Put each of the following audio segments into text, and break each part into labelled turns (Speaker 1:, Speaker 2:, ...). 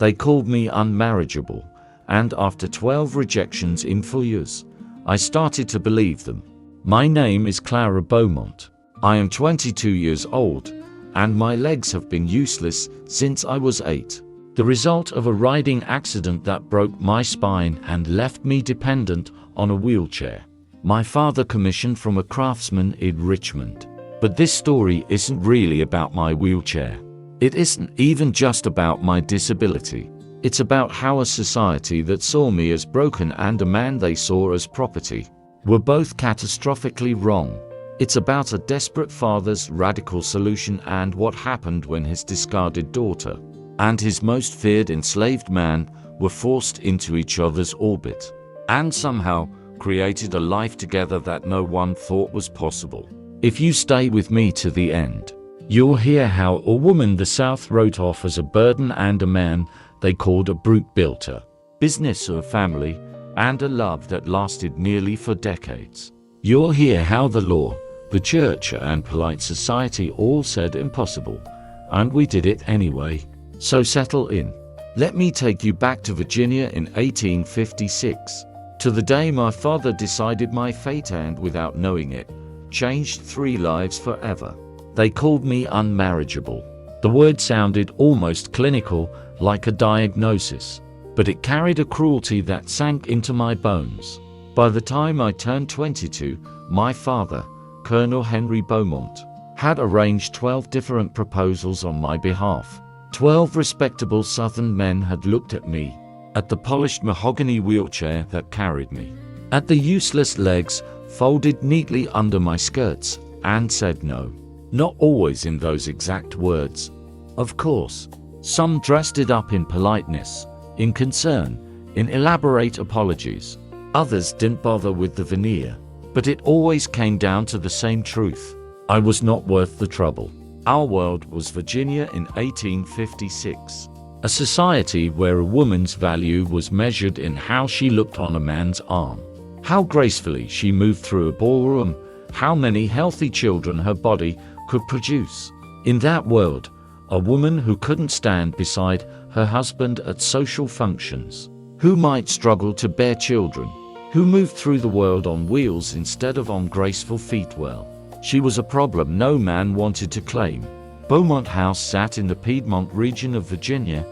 Speaker 1: They called me unmarriageable, and after 12 rejections in 4 years, I started to believe them. My name is Clara Beaumont. I am 22 years old, and my legs have been useless since I was 8. The result of a riding accident that broke my spine and left me dependent on a wheelchair. My father commissioned from a craftsman in Richmond. But this story isn't really about my wheelchair. It isn't even just about my disability. It's about how a society that saw me as broken and a man they saw as property were both catastrophically wrong. It's about a desperate father's radical solution and what happened when his discarded daughter and his most feared enslaved man were forced into each other's orbit, and somehow created a life together that no one thought was possible. If you stay with me to the end, you'll hear how a woman the South wrote off as a burden and a man they called a brute built a business or a family and a love that lasted nearly for decades. You'll hear how the law, the church and polite society all said impossible, and we did it anyway. So settle in. Let me take you back to Virginia in 1856, to the day my father decided my fate and, without knowing it, changed 3 lives forever. They called me unmarriageable. The word sounded almost clinical, like a diagnosis, but it carried a cruelty that sank into my bones. By the time I turned 22, my father, Colonel Henry Beaumont, had arranged 12 different proposals on my behalf. 12 respectable Southern men had looked at me, at the polished mahogany wheelchair that carried me, at the useless legs folded neatly under my skirts, and said no. Not always in those exact words, of course. Some dressed it up in politeness, in concern, in elaborate apologies. Others didn't bother with the veneer, but it always came down to the same truth. I was not worth the trouble. Our world was Virginia in 1856, a society where a woman's value was measured in how she looked on a man's arm, how gracefully she moved through a ballroom, how many healthy children her body could produce. In that world, a woman who couldn't stand beside her husband at social functions, who might struggle to bear children, who moved through the world on wheels instead of on graceful feet, well, she was a problem no man wanted to claim. Beaumont House sat in the Piedmont region of Virginia,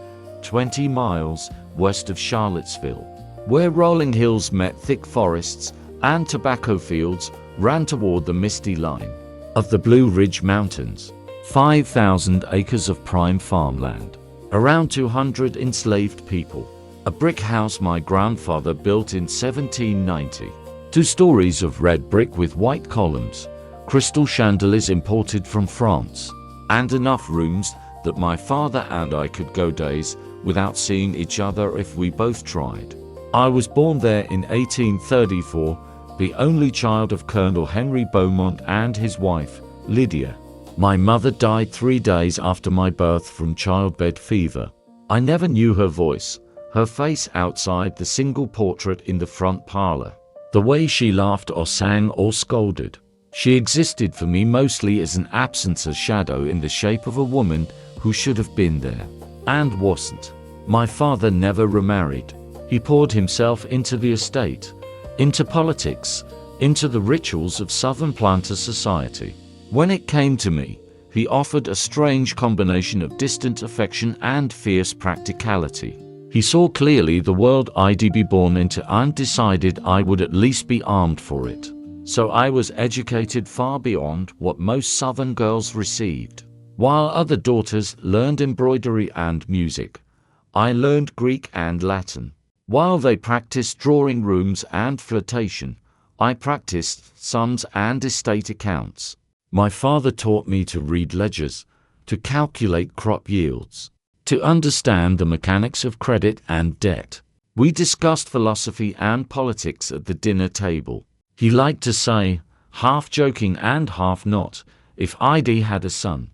Speaker 1: 20 miles west of Charlottesville, where rolling hills met thick forests and tobacco fields ran toward the misty line of the Blue Ridge Mountains. 5,000 acres of prime farmland, around 200 enslaved people, a brick house my grandfather built in 1790, 2 stories of red brick with white columns, crystal chandeliers imported from France, and enough rooms that my father and I could go days without seeing each other if we both tried. I was born there in 1834, the only child of Colonel Henry Beaumont and his wife, Lydia. My mother died 3 days after my birth from childbed fever. I never knew her voice, her face outside the single portrait in the front parlor, the way she laughed or sang or scolded. She existed for me mostly as an absence, a shadow in the shape of a woman who should have been there, and wasn't. My father never remarried. He poured himself into the estate, into politics, into the rituals of Southern planter society. When it came to me, he offered a strange combination of distant affection and fierce practicality. He saw clearly the world I'd be born into and decided I would at least be armed for it. So I was educated far beyond what most Southern girls received. While other daughters learned embroidery and music, I learned Greek and Latin. While they practiced drawing rooms and flirtation, I practiced sums and estate accounts. My father taught me to read ledgers, to calculate crop yields, to understand the mechanics of credit and debt. We discussed philosophy and politics at the dinner table. He liked to say, half joking and half not, if I'd had a son,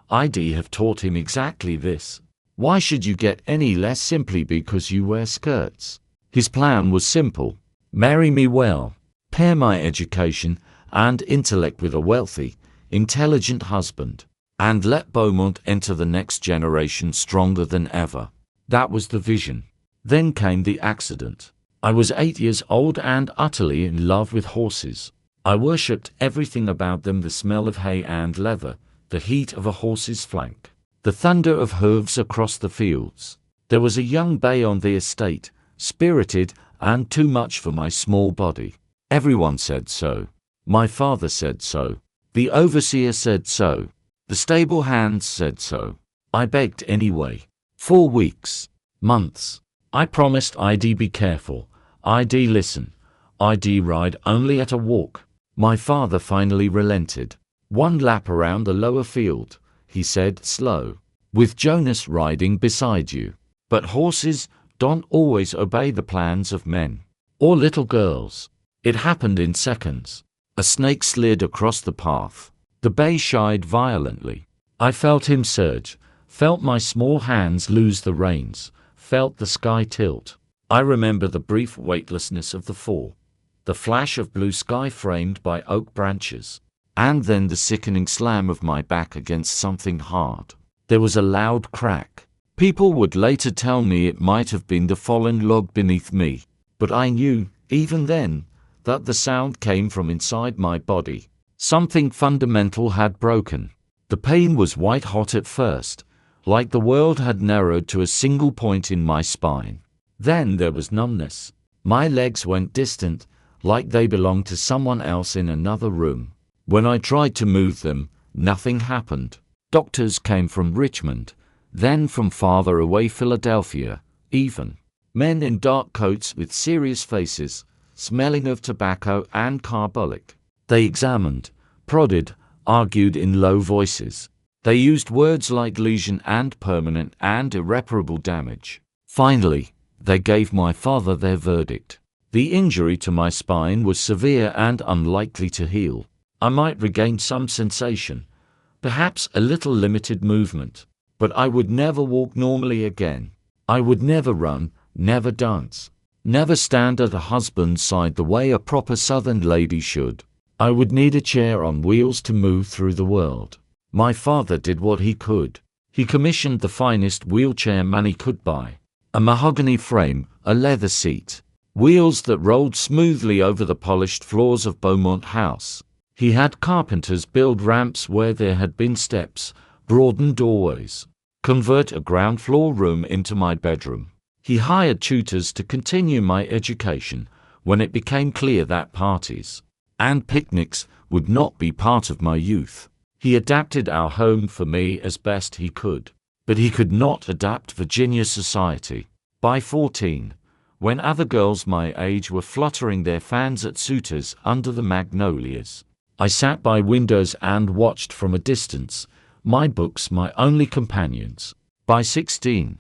Speaker 1: I'd have taught him exactly this. Why should you get any less simply because you wear skirts? His plan was simple. Marry me well, pair my education and intellect with a wealthy, intelligent husband, and let Beaumont enter the next generation stronger than ever. That was the vision. Then came the accident. I was 8 years old and utterly in love with horses. I worshipped everything about them: the smell of hay and leather, the heat of a horse's flank, the thunder of hooves across the fields. There was a young bay on the estate, spirited and too much for my small body. Everyone said so. My father said so. The overseer said so. The stable hands said so. I begged anyway. 4 weeks. Months. I promised I'd be careful. I'd listen. I'd ride only at a walk. My father finally relented. 1 lap around the lower field, he said, slow, with Jonas riding beside you. But horses don't always obey the plans of men. Or little girls. It happened in seconds. A snake slid across the path. The bay shied violently. I felt him surge, felt my small hands lose the reins, felt the sky tilt. I remember the brief weightlessness of the fall, the flash of blue sky framed by oak branches, and then the sickening slam of my back against something hard. There was a loud crack. People would later tell me it might have been the fallen log beneath me, but I knew, even then, that the sound came from inside my body. Something fundamental had broken. The pain was white hot at first, like the world had narrowed to a single point in my spine. Then there was numbness. My legs went distant, like they belonged to someone else in another room. When I tried to move them, nothing happened. Doctors came from Richmond, then from farther away Philadelphia, even. Men in dark coats with serious faces, smelling of tobacco and carbolic. They examined, prodded, argued in low voices. They used words like lesion and permanent and irreparable damage. Finally, they gave my father their verdict. The injury to my spine was severe and unlikely to heal. I might regain some sensation, perhaps a little limited movement, but I would never walk normally again. I would never run, never dance, never stand at a husband's side the way a proper Southern lady should. I would need a chair on wheels to move through the world. My father did what he could. He commissioned the finest wheelchair money could buy. A mahogany frame, a leather seat, wheels that rolled smoothly over the polished floors of Beaumont House. He had carpenters build ramps where there had been steps, broaden doorways, convert a ground floor room into my bedroom. He hired tutors to continue my education when it became clear that parties and picnics would not be part of my youth. He adapted our home for me as best he could, but he could not adapt Virginia society. By 14, when other girls my age were fluttering their fans at suitors under the magnolias, I sat by windows and watched from a distance, my books my only companions. By 16,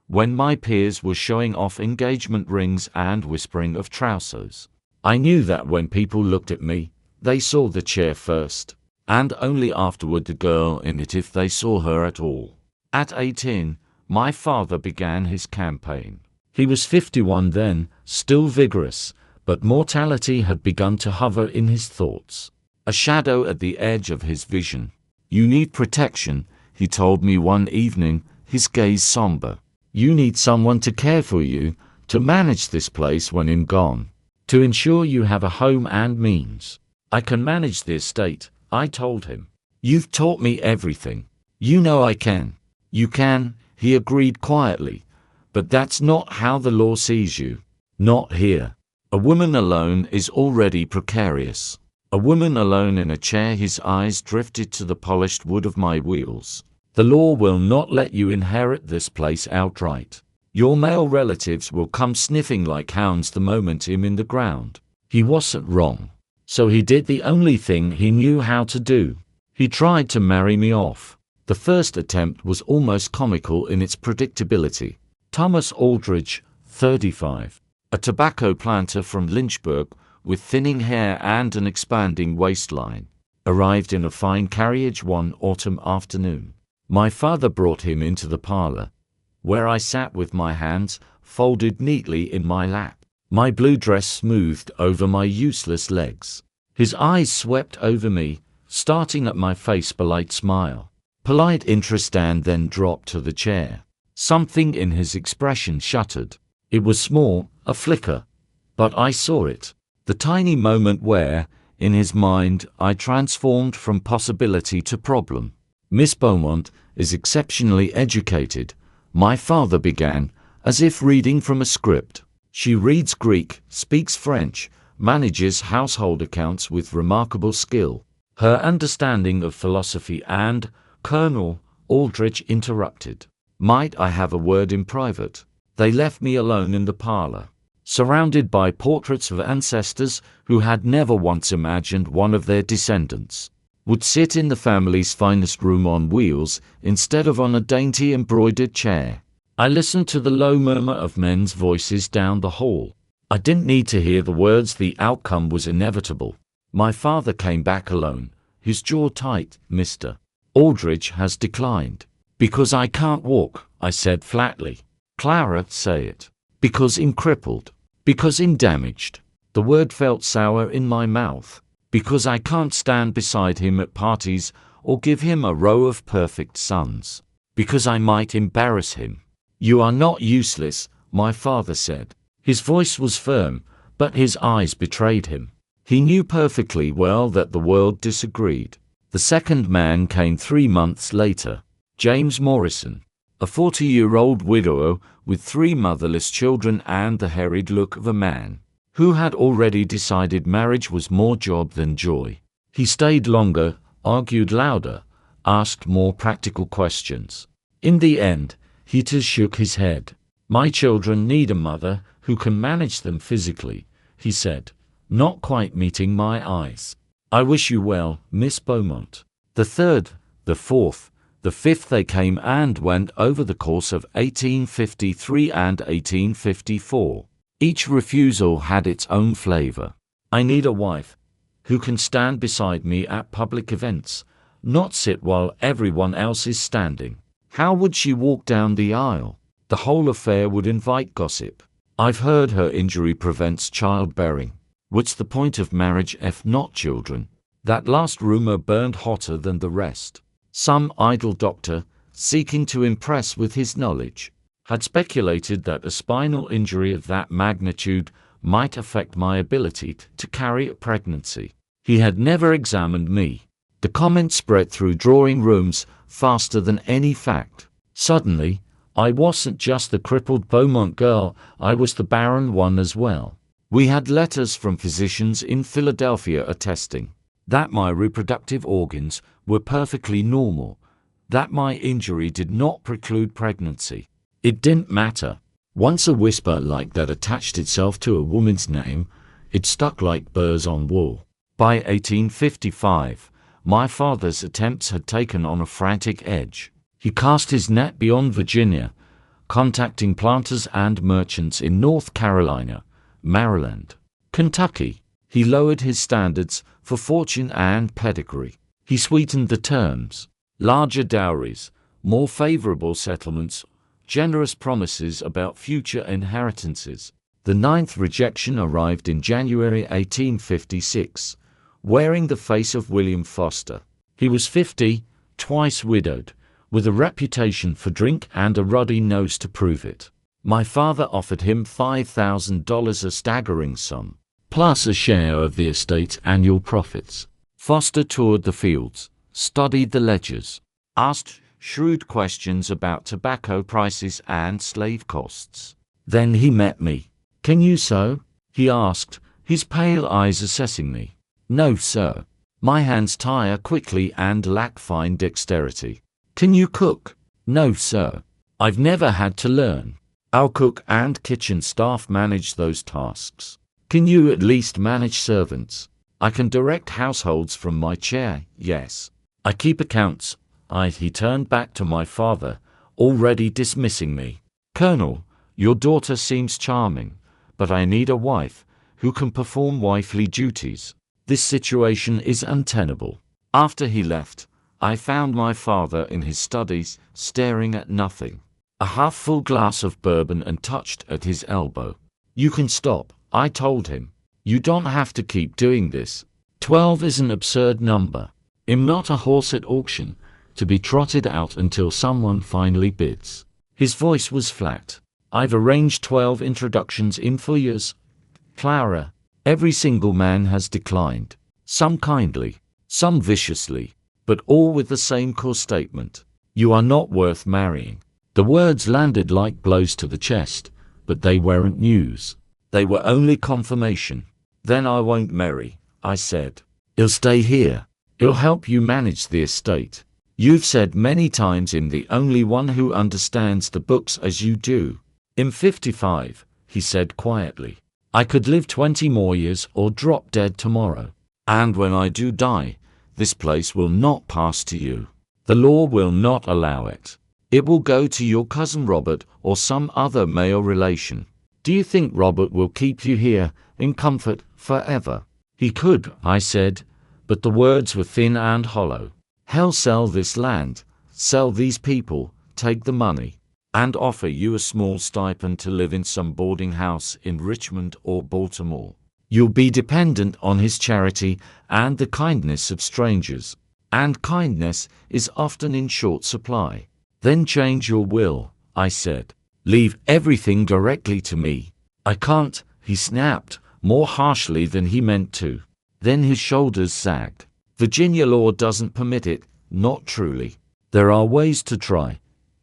Speaker 1: when my peers were showing off engagement rings and whispering of trousers, I knew that when people looked at me, they saw the chair first, and only afterward the girl in it if they saw her at all. At 18, my father began his campaign. He was 51 then, still vigorous, but mortality had begun to hover in his thoughts, a shadow at the edge of his vision. You need protection, he told me one evening, his gaze somber. You need someone to care for you, to manage this place when I'm gone, to ensure you have a home and means. I can manage the estate, I told him. You've taught me everything. You know I can. You can, he agreed quietly. But that's not how the law sees you. Not here. A woman alone is already precarious. A woman alone in a chair. His eyes drifted to the polished wood of my wheels. The law will not let you inherit this place outright. Your male relatives will come sniffing like hounds the moment I'm in the ground. He wasn't wrong. So he did the only thing he knew how to do. He tried to marry me off. The first attempt was almost comical in its predictability. Thomas Aldridge, 35, a tobacco planter from Lynchburg, with thinning hair and an expanding waistline, arrived in a fine carriage one autumn afternoon. My father brought him into the parlor, where I sat with my hands folded neatly in my lap, my blue dress smoothed over my useless legs. His eyes swept over me, starting at my face. Polite smile, polite interest, and then dropped to the chair. Something in his expression shuddered. It was small, a flicker, but I saw it. The tiny moment where, in his mind, I transformed from possibility to problem. Miss Beaumont is exceptionally educated, my father began, as if reading from a script. She reads Greek, speaks French, manages household accounts with remarkable skill. Her understanding of philosophy and, Colonel Aldrich interrupted. Might I have a word in private? They left me alone in the parlor, surrounded by portraits of ancestors who had never once imagined one of their descendants would sit in the family's finest room on wheels instead of on a dainty embroidered chair. I listened to the low murmur of men's voices down the hall. I didn't need to hear the words, the outcome was inevitable. My father came back alone, his jaw tight. Mr. Aldrich has declined. Because I can't walk, I said flatly. Clara, say it. Because I'm crippled. Because I'm damaged. The word felt sour in my mouth. Because I can't stand beside him at parties or give him a row of perfect sons. Because I might embarrass him. You are not useless, my father said. His voice was firm, but his eyes betrayed him. He knew perfectly well that the world disagreed. The second man came 3 months later. James Morrison, a 40-year-old widower with 3 motherless children and the harried look of a man who had already decided marriage was more job than joy. He stayed longer, argued louder, asked more practical questions. In the end, he too shook his head. My children need a mother who can manage them physically, he said, not quite meeting my eyes. I wish you well, Miss Beaumont. The third, the fourth, the fifth they came and went over the course of 1853 and 1854. Each refusal had its own flavor. I need a wife who can stand beside me at public events, not sit while everyone else is standing. How would she walk down the aisle? The whole affair would invite gossip. I've heard her injury prevents childbearing. What's the point of marriage if not children? That last rumor burned hotter than the rest. Some idle doctor, seeking to impress with his knowledge, had speculated that a spinal injury of that magnitude might affect my ability to carry a pregnancy. He had never examined me. The comment spread through drawing rooms faster than any fact. Suddenly, I wasn't just the crippled Beaumont girl, I was the barren one as well. We had letters from physicians in Philadelphia attesting that my reproductive organs were perfectly normal, that my injury did not preclude pregnancy. It didn't matter. Once a whisper like that attached itself to a woman's name, it stuck like burrs on wool. By 1855, my father's attempts had taken on a frantic edge. He cast his net beyond Virginia, contacting planters and merchants in North Carolina, Maryland, Kentucky. He lowered his standards for fortune and pedigree. He sweetened the terms. Larger dowries, more favorable settlements, generous promises about future inheritances. The 9th rejection arrived in January 1856, wearing the face of William Foster. He was 50, twice widowed, with a reputation for drink and a ruddy nose to prove it. My father offered him $5,000, a staggering sum, plus a share of the estate's annual profits. Foster toured the fields, studied the ledgers, asked shrewd questions about tobacco prices and slave costs. Then he met me. "Can you sew?" he asked, his pale eyes assessing me. "No, sir. My hands tire quickly and lack fine dexterity." "Can you cook?" "No, sir. I've never had to learn. Our cook and kitchen staff manage those tasks." "Can you at least manage servants?" "I can direct households from my chair, yes. I keep accounts." He turned back to my father, already dismissing me. "Colonel, your daughter seems charming, but I need a wife who can perform wifely duties. This situation is untenable." After he left, I found my father in his studies, staring at nothing. A half-full glass of bourbon and touched at his elbow. "You can stop," I told him. "You don't have to keep doing this. 12 is an absurd number. I'm not a horse at auction, to be trotted out until someone finally bids. His voice was flat. I've arranged 12 introductions in 4 years, Clara. Every single man has declined. Some kindly, some viciously, but all with the same core statement. You are not worth marrying. The words landed like blows to the chest, but they weren't news. They were only confirmation. Then I won't marry, I said. I'll stay here. I'll help you manage the estate. You've said many times I'm the only one who understands the books as you do. I'm 55, he said quietly. I could live 20 more years or drop dead tomorrow. And when I do die, this place will not pass to you. The law will not allow it. It will go to your cousin Robert or some other male relation. Do you think Robert will keep you here in comfort forever? He could, I said, but the words were thin and hollow. He'll sell this land, sell these people, take the money, and offer you a small stipend to live in some boarding house in Richmond or Baltimore. You'll be dependent on his charity and the kindness of strangers, and kindness is often in short supply. Then change your will, I said. Leave everything directly to me. I can't, he snapped, more harshly than he meant to. Then his shoulders sagged. Virginia law doesn't permit it, not truly. There are ways to try,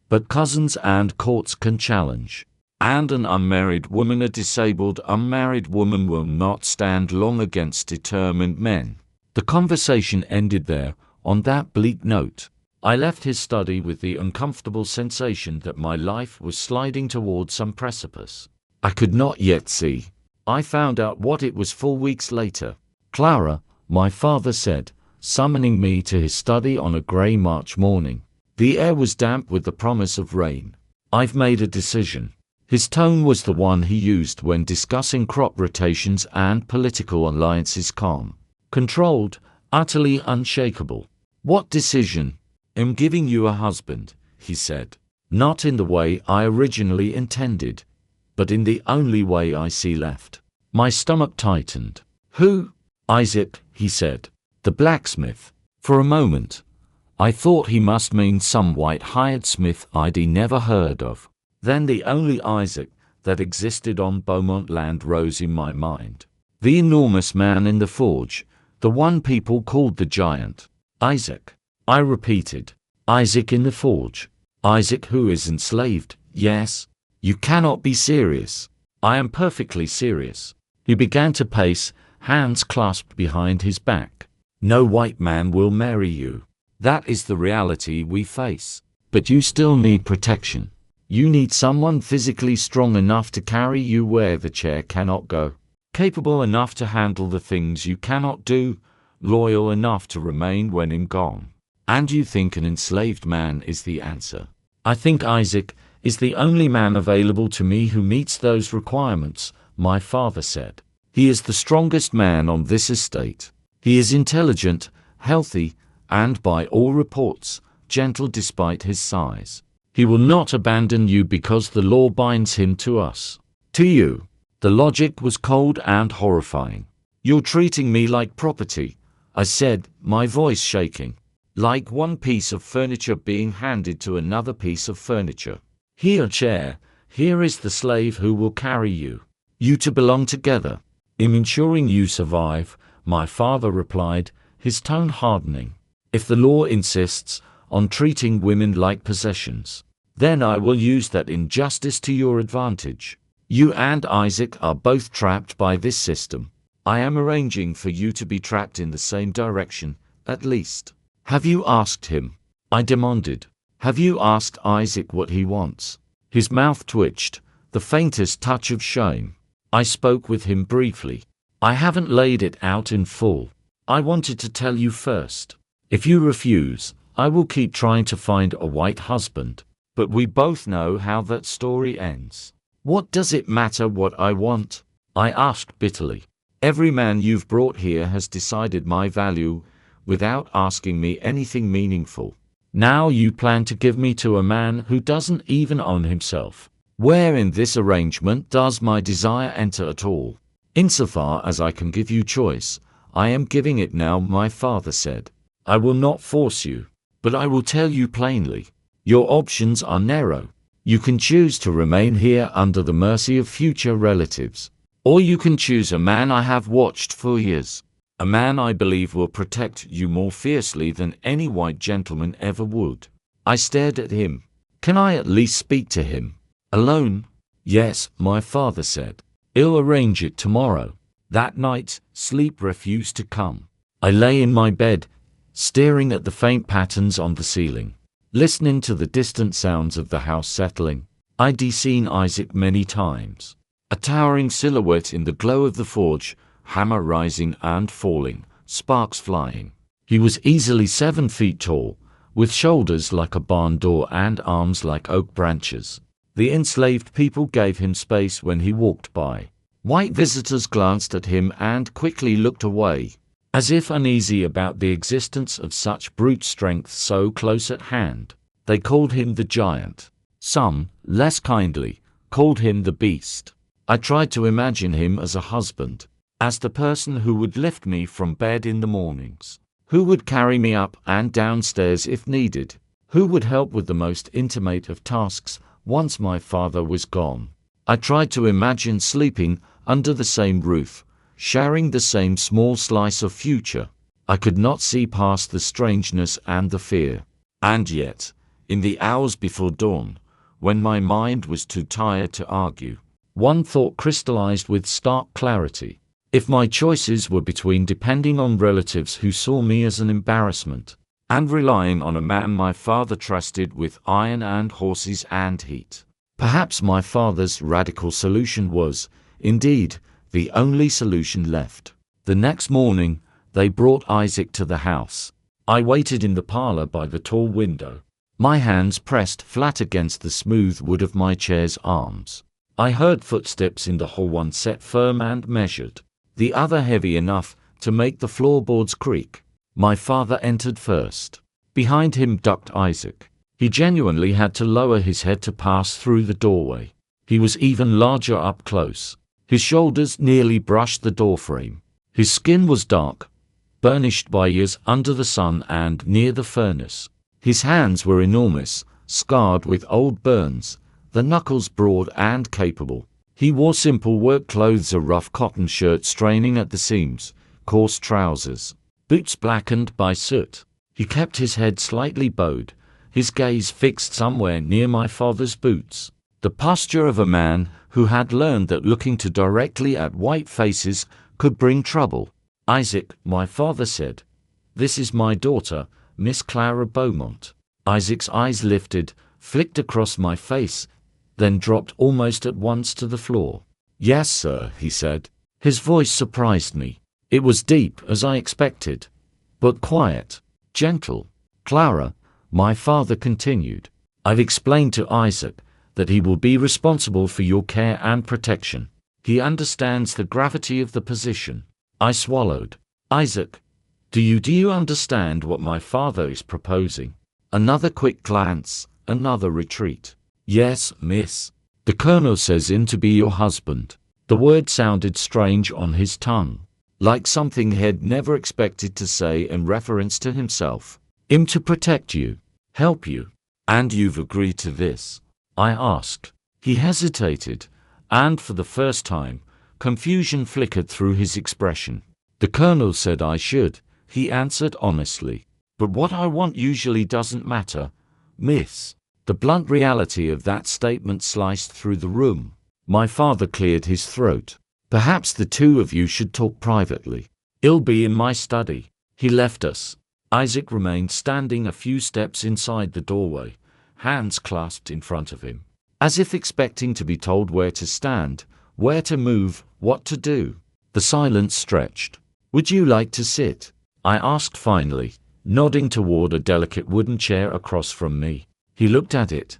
Speaker 1: but cousins and courts can challenge. And an unmarried woman, a disabled unmarried woman, will not stand long against determined men. The conversation ended there, on that bleak note. I left his study with the uncomfortable sensation that my life was sliding toward some precipice. I could not yet see. I found out what it was 4 weeks later. Clara, my father said, summoning me to his study on a grey March morning. The air was damp with the promise of rain. I've made a decision. His tone was the one he used when discussing crop rotations and political alliances, calm, controlled, utterly unshakable. What decision? I'm giving you a husband, he said. Not in the way I originally intended, but in the only way I see left. My stomach tightened. Who? Isaac, he said. The blacksmith. For a moment, I thought he must mean some white-hired smith I'd never heard of. Then the only Isaac that existed on Beaumont land rose in my mind. The enormous man in the forge, the one people called the giant. Isaac, I repeated. Isaac in the forge. Isaac who is enslaved, yes. You cannot be serious. I am perfectly serious. He began to pace, hands clasped behind his back. No white man will marry you. That is the reality we face. But you still need protection. You need someone physically strong enough to carry you where the chair cannot go, capable enough to handle the things you cannot do, loyal enough to remain when I'm gone. And you think an enslaved man is the answer? I think Isaac is the only man available to me who meets those requirements, my father said. He is the strongest man on this estate. He is intelligent, healthy, and by all reports, gentle despite his size. He will not abandon you because the law binds him to us. To you. The logic was cold and horrifying. You're treating me like property, I said, my voice shaking. Like one piece of furniture being handed to another piece of furniture. Here, chair, here is the slave who will carry you. You two belong together. I'm ensuring you survive, my father replied, his tone hardening. If the law insists on treating women like possessions, then I will use that injustice to your advantage. You and Isaac are both trapped by this system. I am arranging for you to be trapped in the same direction, at least. Have you asked him? I demanded. Have you asked Isaac what he wants? His mouth twitched, the faintest touch of shame. I spoke with him briefly. I haven't laid it out in full. I wanted to tell you first. If you refuse, I will keep trying to find a white husband. But we both know how that story ends. What does it matter what I want? I asked bitterly. Every man you've brought here has decided my value without asking me anything meaningful. Now you plan to give me to a man who doesn't even own himself. Where in this arrangement does my desire enter at all? Insofar as I can give you choice, I am giving it now, my father said. I will not force you, but I will tell you plainly. Your options are narrow. You can choose to remain here under the mercy of future relatives. Or you can choose a man I have watched for years. A man I believe will protect you more fiercely than any white gentleman ever would. I stared at him. Can I at least speak to him? Alone? Yes, my father said. I'll arrange it tomorrow. That night, sleep refused to come. I lay in my bed, staring at the faint patterns on the ceiling, listening to the distant sounds of the house settling. I'd seen Isaac many times. A towering silhouette in the glow of the forge, hammer rising and falling, sparks flying. He was easily 7 feet tall, with shoulders like a barn door and arms like oak branches. The enslaved people gave him space when he walked by. White visitors glanced at him and quickly looked away, as if uneasy about the existence of such brute strength so close at hand. They called him the giant. Some, less kindly, called him the beast. I tried to imagine him as a husband, as the person who would lift me from bed in the mornings, who would carry me up and downstairs if needed, who would help with the most intimate of tasks once my father was gone. I tried to imagine sleeping under the same roof, sharing the same small slice of future. I could not see past the strangeness and the fear. And yet, in the hours before dawn, when my mind was too tired to argue, one thought crystallized with stark clarity. If my choices were between depending on relatives who saw me as an embarrassment, and relying on a man my father trusted with iron and horses and heat, perhaps my father's radical solution was, indeed, the only solution left. The next morning, they brought Isaac to the house. I waited in the parlor by the tall window, my hands pressed flat against the smooth wood of my chair's arms. I heard footsteps in the hall, one set firm and measured, the other heavy enough to make the floorboards creak. My father entered first. Behind him ducked Isaac. He genuinely had to lower his head to pass through the doorway. He was even larger up close. His shoulders nearly brushed the doorframe. His skin was dark, burnished by years under the sun and near the furnace. His hands were enormous, scarred with old burns, the knuckles broad and capable. He wore simple work clothes, a rough cotton shirt straining at the seams, coarse trousers, boots blackened by soot. He kept his head slightly bowed, his gaze fixed somewhere near my father's boots. The posture of a man who had learned that looking too directly at white faces could bring trouble. Isaac, my father said, "This is my daughter, Miss Clara Beaumont." Isaac's eyes lifted, flicked across my face, then dropped almost at once to the floor. "Yes, sir," he said. His voice surprised me. It was deep, as I expected, but quiet, gentle. "Clara," my father continued, "I've explained to Isaac that he will be responsible for your care and protection. He understands the gravity of the position." I swallowed. "Isaac, do you understand what my father is proposing?" Another quick glance, another retreat. "Yes, miss. The colonel says him to be your husband." The word sounded strange on his tongue, like something he'd never expected to say in reference to himself. "Him to protect you, help you. And you've agreed to this?" I asked. He hesitated, and for the first time, confusion flickered through his expression. "The colonel said I should," he answered honestly. "But what I want usually doesn't matter, miss." The blunt reality of that statement sliced through the room. My father cleared his throat. "Perhaps the two of you should talk privately. It'll be in my study." He left us. Isaac remained standing a few steps inside the doorway, hands clasped in front of him, as if expecting to be told where to stand, where to move, what to do. The silence stretched. "Would you like to sit?" I asked finally, nodding toward a delicate wooden chair across from me. He looked at it,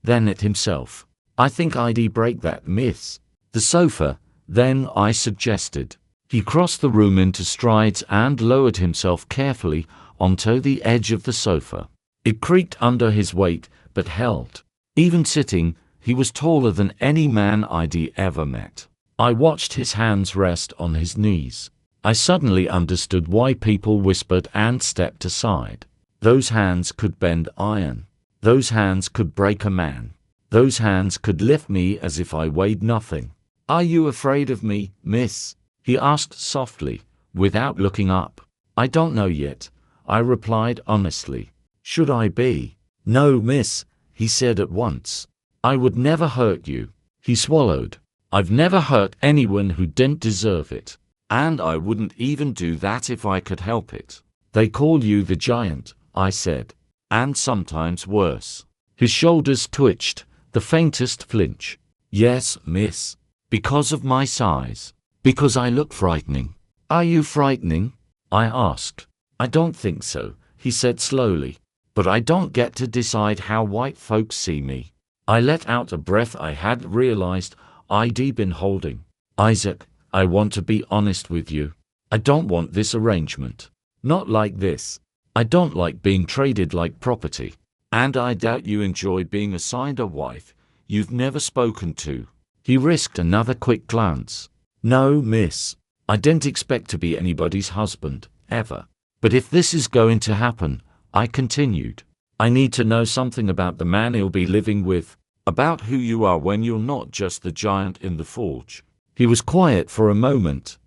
Speaker 1: then at himself. "I think I'd break that, miss." "The sofa, then," I suggested. He crossed the room into strides and lowered himself carefully onto the edge of the sofa. It creaked under his weight, but held. Even sitting, he was taller than any man I'd ever met. I watched his hands rest on his knees. I suddenly understood why people whispered and stepped aside. Those hands could bend iron. Those hands could break a man. Those hands could lift me as if I weighed nothing. "Are you afraid of me, miss?" he asked softly, without looking up. "I don't know yet," I replied honestly. "Should I be?" "No, miss," he said at once. "I would never hurt you." He swallowed. "I've never hurt anyone who didn't deserve it. And I wouldn't even do that if I could help it." "They call you the giant," I said. "And sometimes worse." His shoulders twitched, the faintest flinch. "Yes, miss. Because of my size. Because I look frightening." "Are you frightening?" I asked. "I don't think so," he said slowly. "But I don't get to decide how white folks see me." I let out a breath I hadn't realized I'd been holding. "Isaac, I want to be honest with you. I don't want this arrangement. Not like this. I don't like being traded like property. And I doubt you enjoy being assigned a wife you've never spoken to." He risked another quick glance. "No, miss. I didn't expect to be anybody's husband, ever. But if this is going to happen," I continued, "I need to know something about the man you'll be living with, about who you are when you're not just the giant in the forge." He was quiet for a moment,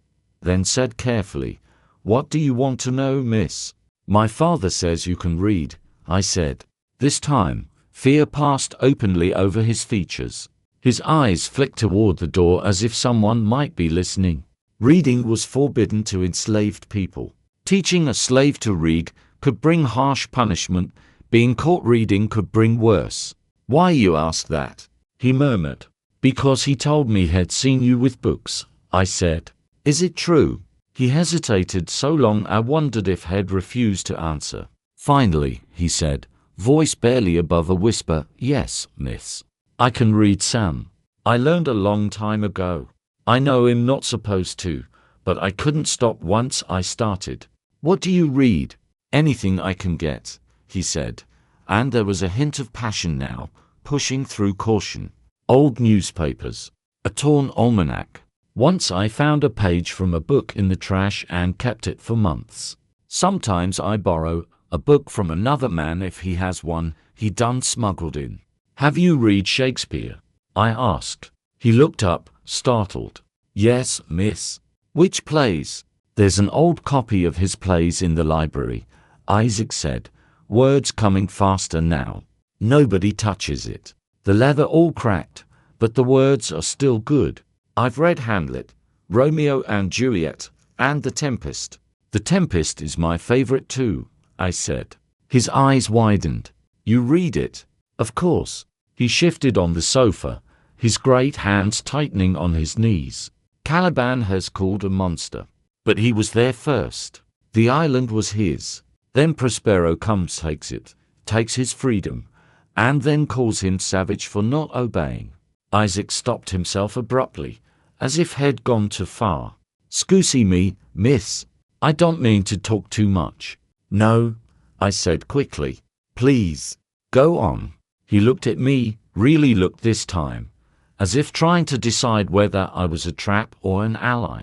Speaker 1: then said carefully, "What do you want to know, miss?" "My father says you can read," I said. This time, fear passed openly over his features. His eyes flicked toward the door as if someone might be listening. Reading was forbidden to enslaved people. Teaching a slave to read could bring harsh punishment. Being caught reading could bring worse. "Why you ask that?" he murmured. "Because he told me he'd seen you with books," I said. "Is it true?" He hesitated so long I wondered if he'd refuse to answer. Finally, he said, voice barely above a whisper, "Yes, miss. I can read some. I learned a long time ago. I know I'm not supposed to, but I couldn't stop once I started." "What do you read?" "Anything I can get," he said, and there was a hint of passion now, pushing through caution. "Old newspapers. A torn almanac. Once I found a page from a book in the trash and kept it for months. Sometimes I borrow a book from another man if he has one he done smuggled in." "Have you read Shakespeare?" I asked. He looked up, startled. "Yes, miss." "Which plays?" "There's an old copy of his plays in the library," Isaac said, words coming faster now. "Nobody touches it. The leather all cracked, but the words are still good. I've read Hamlet, Romeo and Juliet, and The Tempest." "The Tempest is my favorite too," I said. His eyes widened. "You read it?" "Of course." He shifted on the sofa, his great hands tightening on his knees. "Caliban has called a monster. But he was there first. The island was his. Then Prospero comes, takes his freedom, and then calls him savage for not obeying." Isaac stopped himself abruptly, as if he'd gone too far. "Scusi me, miss. I don't mean to talk too much." "No," I said quickly. "Please, go on." He looked at me, really looked this time, as if trying to decide whether I was a trap or an ally.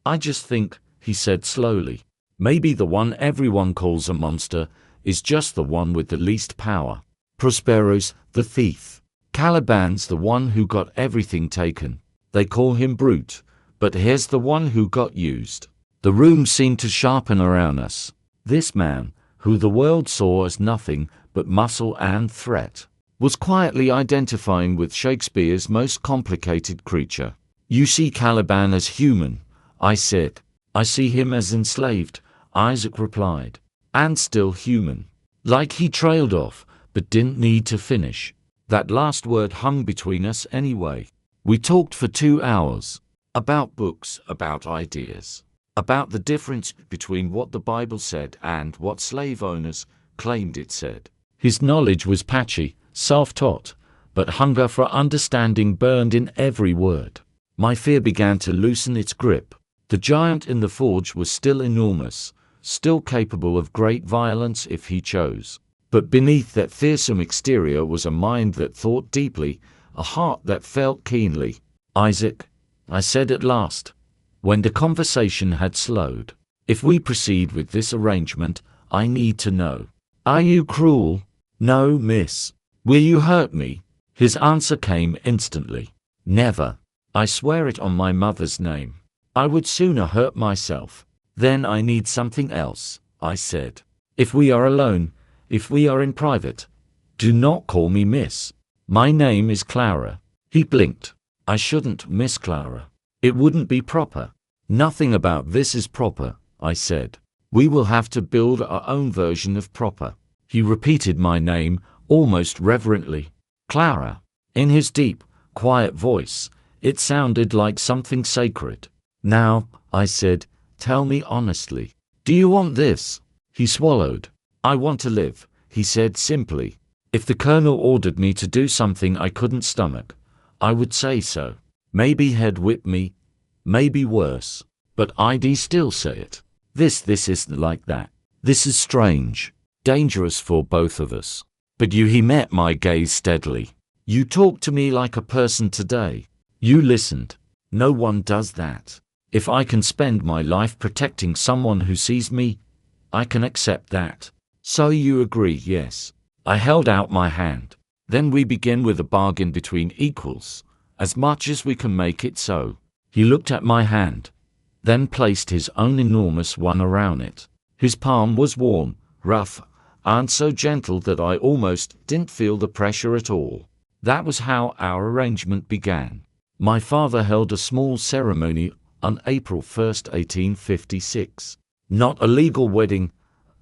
Speaker 1: "I just think," he said slowly, "maybe the one everyone calls a monster is just the one with the least power. Prospero's the thief. Caliban's the one who got everything taken. They call him brute, but here's the one who got used." The room seemed to sharpen around us. This man, who the world saw as nothing but muscle and threat, was quietly identifying with Shakespeare's most complicated creature. "You see Caliban as human," I said. "I see him as enslaved," Isaac replied. "And still human. Like he trailed off, but didn't need to finish." That last word hung between us anyway. We talked for 2 hours. About books, about ideas, about the difference between what the Bible said and what slave owners claimed it said. His knowledge was patchy, self-taught, but hunger for understanding burned in every word. My fear began to loosen its grip. The giant in the forge was still enormous, still capable of great violence if he chose. But beneath that fearsome exterior was a mind that thought deeply, a heart that felt keenly. "Isaac," I said at last, when the conversation had slowed, "if we proceed with this arrangement, I need to know. Are you cruel?" "No, miss." "Will you hurt me?" His answer came instantly. Never. I swear it on my mother's name. I would sooner hurt myself. Then I need something else, I said. If we are alone, if we are in private, do not call me Miss. My name is Clara. He blinked. I shouldn't, Miss Clara. It wouldn't be proper. Nothing about this is proper, I said. We will have to build our own version of proper. He repeated my name, almost reverently. Clara. In his deep, quiet voice, it sounded like something sacred. Now, I said, tell me honestly. Do you want this? He swallowed. I want to live, he said simply. If the colonel ordered me to do something I couldn't stomach, I would say so. Maybe he'd whip me, maybe worse. But I'd still say it. This isn't like that. This is strange. Dangerous for both of us. But he met my gaze steadily. You talked to me like a person today. You listened. No one does that. If I can spend my life protecting someone who sees me, I can accept that. So you agree, yes. I held out my hand. Then we begin with a bargain between equals, as much as we can make it so. He looked at my hand, then placed his own enormous one around it. His palm was warm, rough, and so gentle that I almost didn't feel the pressure at all. That was how our arrangement began. My father held a small ceremony on April 1st, 1856. Not a legal wedding.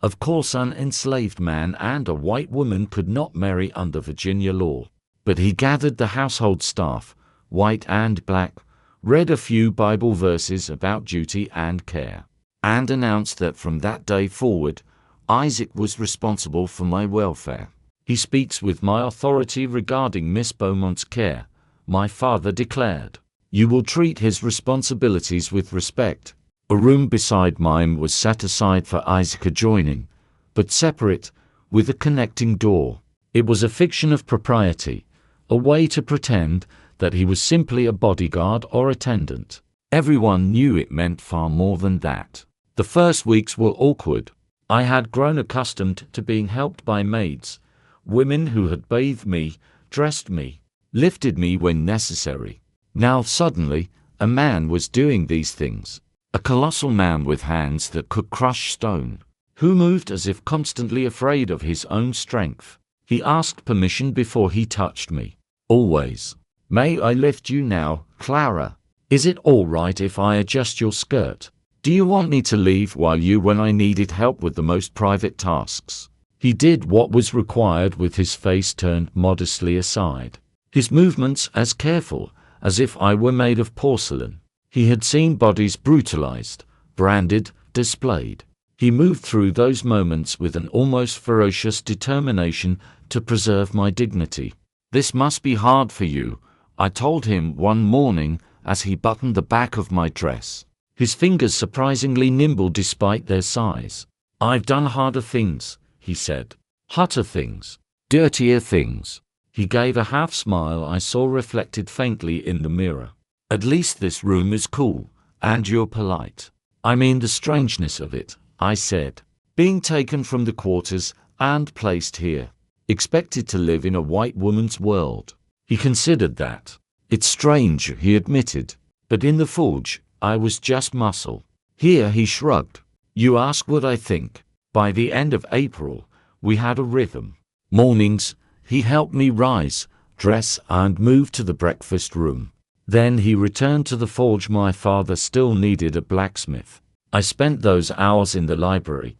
Speaker 1: Of course, an enslaved man and a white woman could not marry under Virginia law. But he gathered the household staff, white and black, read a few Bible verses about duty and care, and announced that from that day forward, Isaac was responsible for my welfare. He speaks with my authority regarding Miss Beaumont's care, my father declared. You will treat his responsibilities with respect. A room beside mine was set aside for Isaac adjoining, but separate, with a connecting door. It was a fiction of propriety, a way to pretend that he was simply a bodyguard or attendant. Everyone knew it meant far more than that. The first weeks were awkward. I had grown accustomed to being helped by maids, women who had bathed me, dressed me, lifted me when necessary. Now suddenly, a man was doing these things. A colossal man with hands that could crush stone, who moved as if constantly afraid of his own strength. He asked permission before he touched me. Always. May I lift you now, Clara? Is it all right if I adjust your skirt? Do you want me to leave while when I needed help with the most private tasks? He did what was required with his face turned modestly aside. His movements as careful as if I were made of porcelain. He had seen bodies brutalized, branded, displayed. He moved through those moments with an almost ferocious determination to preserve my dignity. This must be hard for you, I told him one morning as he buttoned the back of my dress. His fingers surprisingly nimble despite their size. I've done harder things, he said. Hotter things. Dirtier things. He gave a half smile I saw reflected faintly in the mirror. At least this room is cool, and you're polite. I mean the strangeness of it, I said. Being taken from the quarters and placed here. Expected to live in a white woman's world. He considered that. It's strange, he admitted. But in the forge, I was just muscle. Here he shrugged. You ask what I think. By the end of April, we had a rhythm. Mornings, he helped me rise, dress, and move to the breakfast room. Then he returned to the forge. My father still needed a blacksmith. I spent those hours in the library,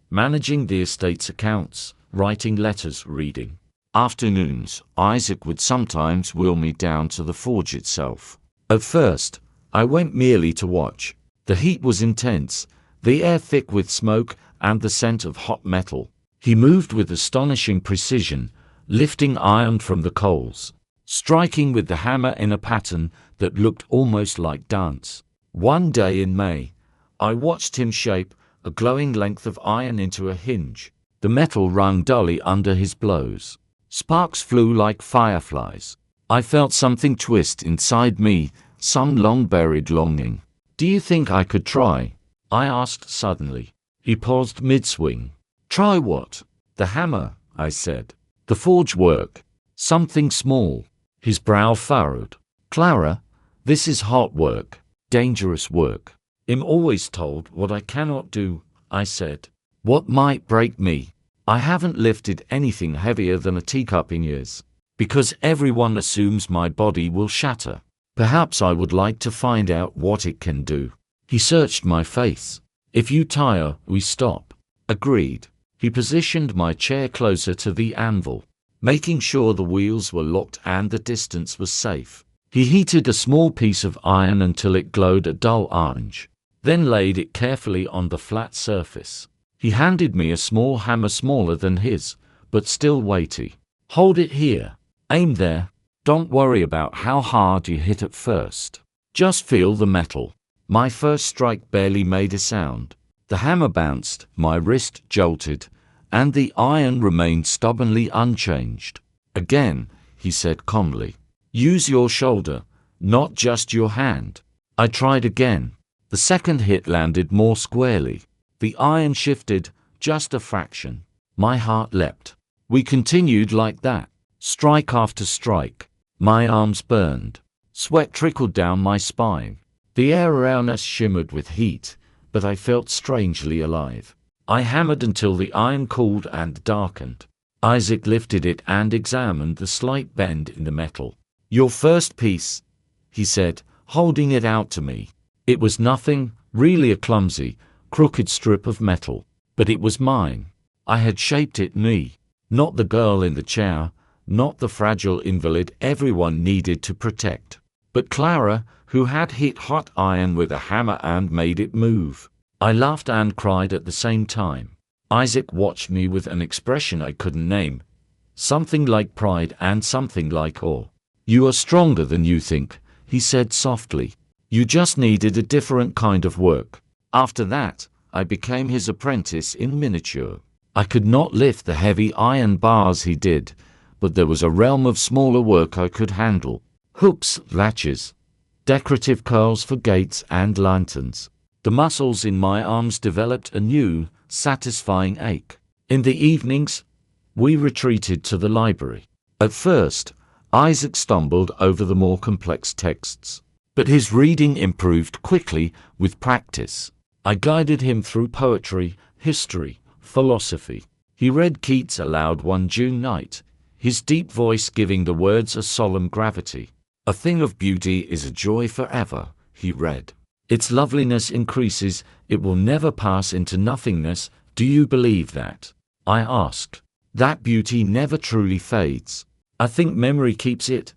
Speaker 1: managing the estate's accounts, writing letters, reading. Afternoons, Isaac would sometimes wheel me down to the forge itself. At first, I went merely to watch. The heat was intense, the air thick with smoke and the scent of hot metal. He moved with astonishing precision, lifting iron from the coals, striking with the hammer in a pattern that looked almost like dance. One day in May, I watched him shape a glowing length of iron into a hinge. The metal rung dully under his blows. Sparks flew like fireflies. I felt something twist inside me, some long-buried longing. Do you think I could try? I asked suddenly. He paused mid-swing. Try what? The hammer, I said. The forge work. Something small. His brow furrowed. Clara, this is hard work, dangerous work. I'm always told what I cannot do, I said. What might break me? I haven't lifted anything heavier than a teacup in years, because everyone assumes my body will shatter. Perhaps I would like to find out what it can do. He searched my face. If you tire, we stop. Agreed. He positioned my chair closer to the anvil, making sure the wheels were locked and the distance was safe. He heated a small piece of iron until it glowed a dull orange, then laid it carefully on the flat surface. He handed me a small hammer smaller than his, but still weighty. Hold it here. Aim there. Don't worry about how hard you hit at first. Just feel the metal. My first strike barely made a sound. The hammer bounced, my wrist jolted, and the iron remained stubbornly unchanged. Again, he said calmly. Use your shoulder, not just your hand. I tried again. The second hit landed more squarely. The iron shifted, just a fraction. My heart leapt. We continued like that, strike after strike. My arms burned. Sweat trickled down my spine. The air around us shimmered with heat, but I felt strangely alive. I hammered until the iron cooled and darkened. Isaac lifted it and examined the slight bend in the metal. Your first piece, he said, holding it out to me. It was nothing, really a clumsy, crooked strip of metal, but it was mine. I had shaped it me, not the girl in the chair, not the fragile invalid everyone needed to protect, but Clara, who had hit hot iron with a hammer and made it move. I laughed and cried at the same time. Isaac watched me with an expression I couldn't name, something like pride and something like awe. You are stronger than you think, he said softly. You just needed a different kind of work. After that, I became his apprentice in miniature. I could not lift the heavy iron bars he did, but there was a realm of smaller work I could handle. Hooks, latches, decorative curls for gates and lanterns. The muscles in my arms developed a new, satisfying ache. In the evenings, we retreated to the library. At first, Isaac stumbled over the more complex texts, but his reading improved quickly with practice. I guided him through poetry, history, philosophy. He read Keats aloud one June night, his deep voice giving the words a solemn gravity. A thing of beauty is a joy forever, he read. Its loveliness increases, it will never pass into nothingness. Do you believe that? I asked. That beauty never truly fades. I think memory keeps it,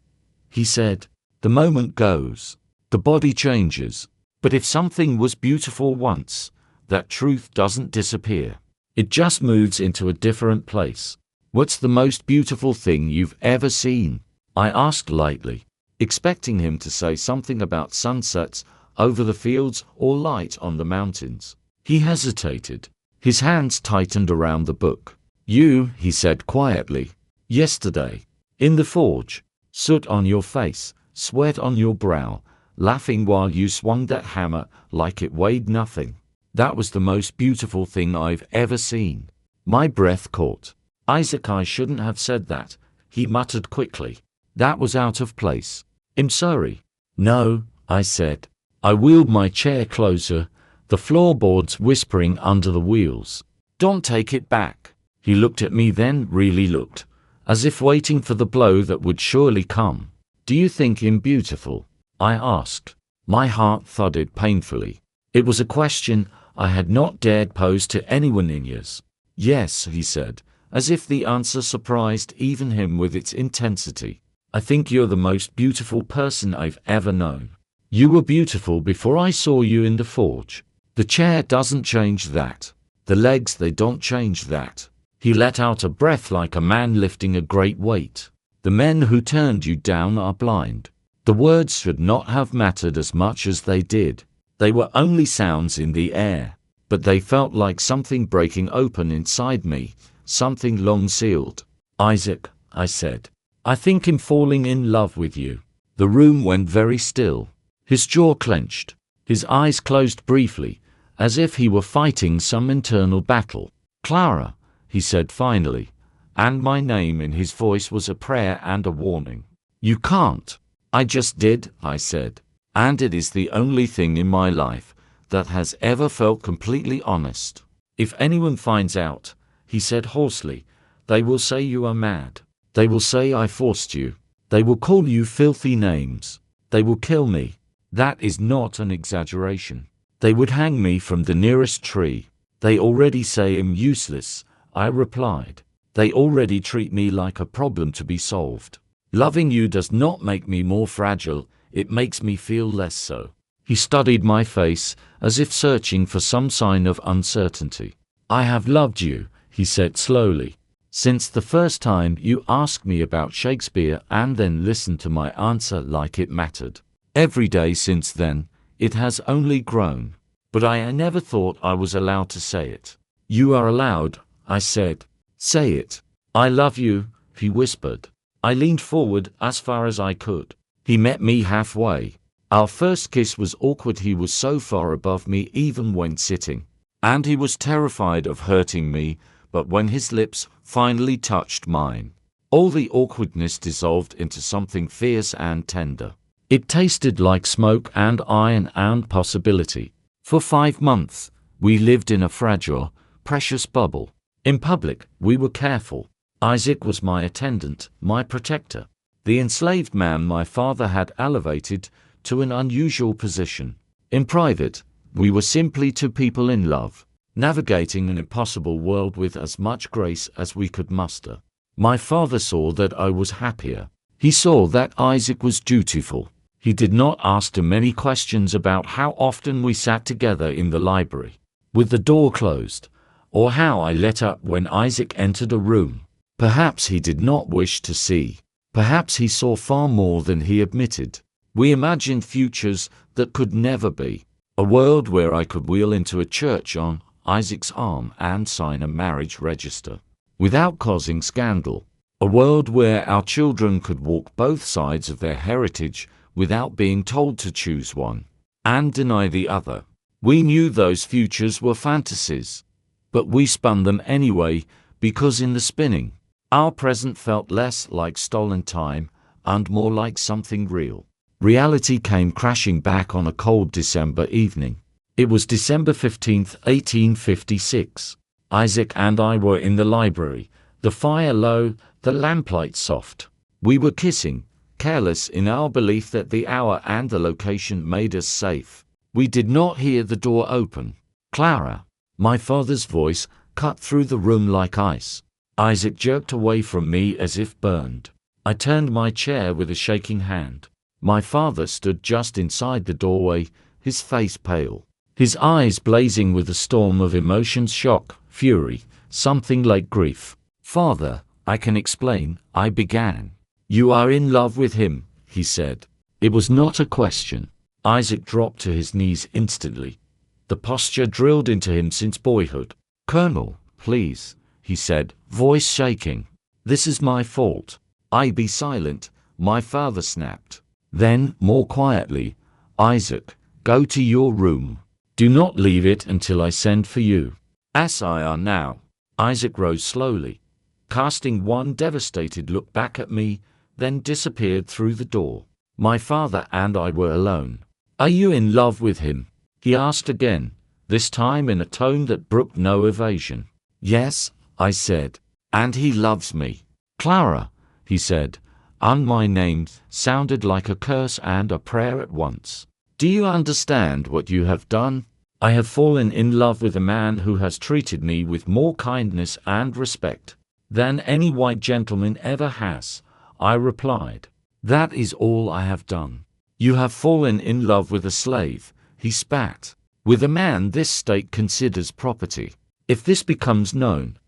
Speaker 1: he said. The moment goes. The body changes. But if something was beautiful once, that truth doesn't disappear. It just moves into a different place. What's the most beautiful thing you've ever seen? I asked lightly, expecting him to say something about sunsets over the fields or light on the mountains. He hesitated. His hands tightened around the book. You, he said quietly. Yesterday. In the forge. Soot on your face, sweat on your brow, laughing while you swung that hammer like it weighed nothing. That was the most beautiful thing I've ever seen. My breath caught. Isaac, I shouldn't have said that, he muttered quickly. That was out of place. I'm sorry. No, I said. I wheeled my chair closer, the floorboards whispering under the wheels. Don't take it back. He looked at me, then really looked, as if waiting for the blow that would surely come. Do you think him beautiful? I asked. My heart thudded painfully. It was a question I had not dared pose to anyone in years. Yes, he said, as if the answer surprised even him with its intensity. I think you're the most beautiful person I've ever known. You were beautiful before I saw you in the forge. The chair doesn't change that. The legs, they don't change that. He let out a breath like a man lifting a great weight. The men who turned you down are blind. The words should not have mattered as much as they did. They were only sounds in the air, but they felt like something breaking open inside me, something long sealed. Isaac, I said, I think I'm falling in love with you. The room went very still. His jaw clenched. His eyes closed briefly, as if he were fighting some internal battle. Clara, he said finally, and my name in his voice was a prayer and a warning. You can't. I just did, I said. And it is the only thing in my life that has ever felt completely honest. If anyone finds out, he said hoarsely, they will say you are mad. They will say I forced you. They will call you filthy names. They will kill me. That is not an exaggeration. They would hang me from the nearest tree. They already say I'm useless, I replied. They already treat me like a problem to be solved. Loving you does not make me more fragile, it makes me feel less so. He studied my face, as if searching for some sign of uncertainty. I have loved you, he said slowly, since the first time you asked me about Shakespeare and then listened to my answer like it mattered. Every day since then, it has only grown. But I never thought I was allowed to say it. You are allowed, I said. Say it. I love you, he whispered. I leaned forward as far as I could. He met me halfway. Our first kiss was awkward. He was so far above me even when sitting. And he was terrified of hurting me, but when his lips finally touched mine, all the awkwardness dissolved into something fierce and tender. It tasted like smoke and iron and possibility. For 5 months, we lived in a fragile, precious bubble. In public, we were careful. Isaac was my attendant, my protector, the enslaved man my father had elevated to an unusual position. In private, we were simply two people in love, navigating an impossible world with as much grace as we could muster. My father saw that I was happier. He saw that Isaac was dutiful. He did not ask too many questions about how often we sat together in the library, with the door closed, or how I let up when Isaac entered a room. Perhaps he did not wish to see. Perhaps he saw far more than he admitted. We imagined futures that could never be. A world where I could wheel into a church on Isaac's arm and sign a marriage register, without causing scandal. A world where our children could walk both sides of their heritage without being told to choose one and deny the other. We knew those futures were fantasies, but we spun them anyway because in the spinning, our present felt less like stolen time and more like something real. Reality came crashing back on a cold December evening. It was December 15th, 1856. Isaac and I were in the library, the fire low, the lamplight soft. We were kissing, careless in our belief that the hour and the location made us safe. We did not hear the door open. Clara, my father's voice, cut through the room like ice. Isaac jerked away from me as if burned. I turned my chair with a shaking hand. My father stood just inside the doorway, his face pale, his eyes blazing with a storm of emotions, shock, fury, something like grief. Father, I can explain, I began. You are in love with him, he said. It was not a question. Isaac dropped to his knees instantly. The posture drilled into him since boyhood. Colonel, please, he said, voice shaking. This is my fault. I be silent, my father snapped. Then, more quietly, Isaac, go to your room. Do not leave it until I send for you. As I are now. Isaac rose slowly, casting one devastated look back at me, then disappeared through the door. My father and I were alone. Are you in love with him? He asked again, this time in a tone that brooked no evasion. Yes, I said. And he loves me. Clara, he said, and my name sounded like a curse and a prayer at once. Do you understand what you have done? I have fallen in love with a man who has treated me with more kindness and respect than any white gentleman ever has, I replied. That is all I have done. You have fallen in love with a slave, he spat. With a man this state considers property. If this becomes known,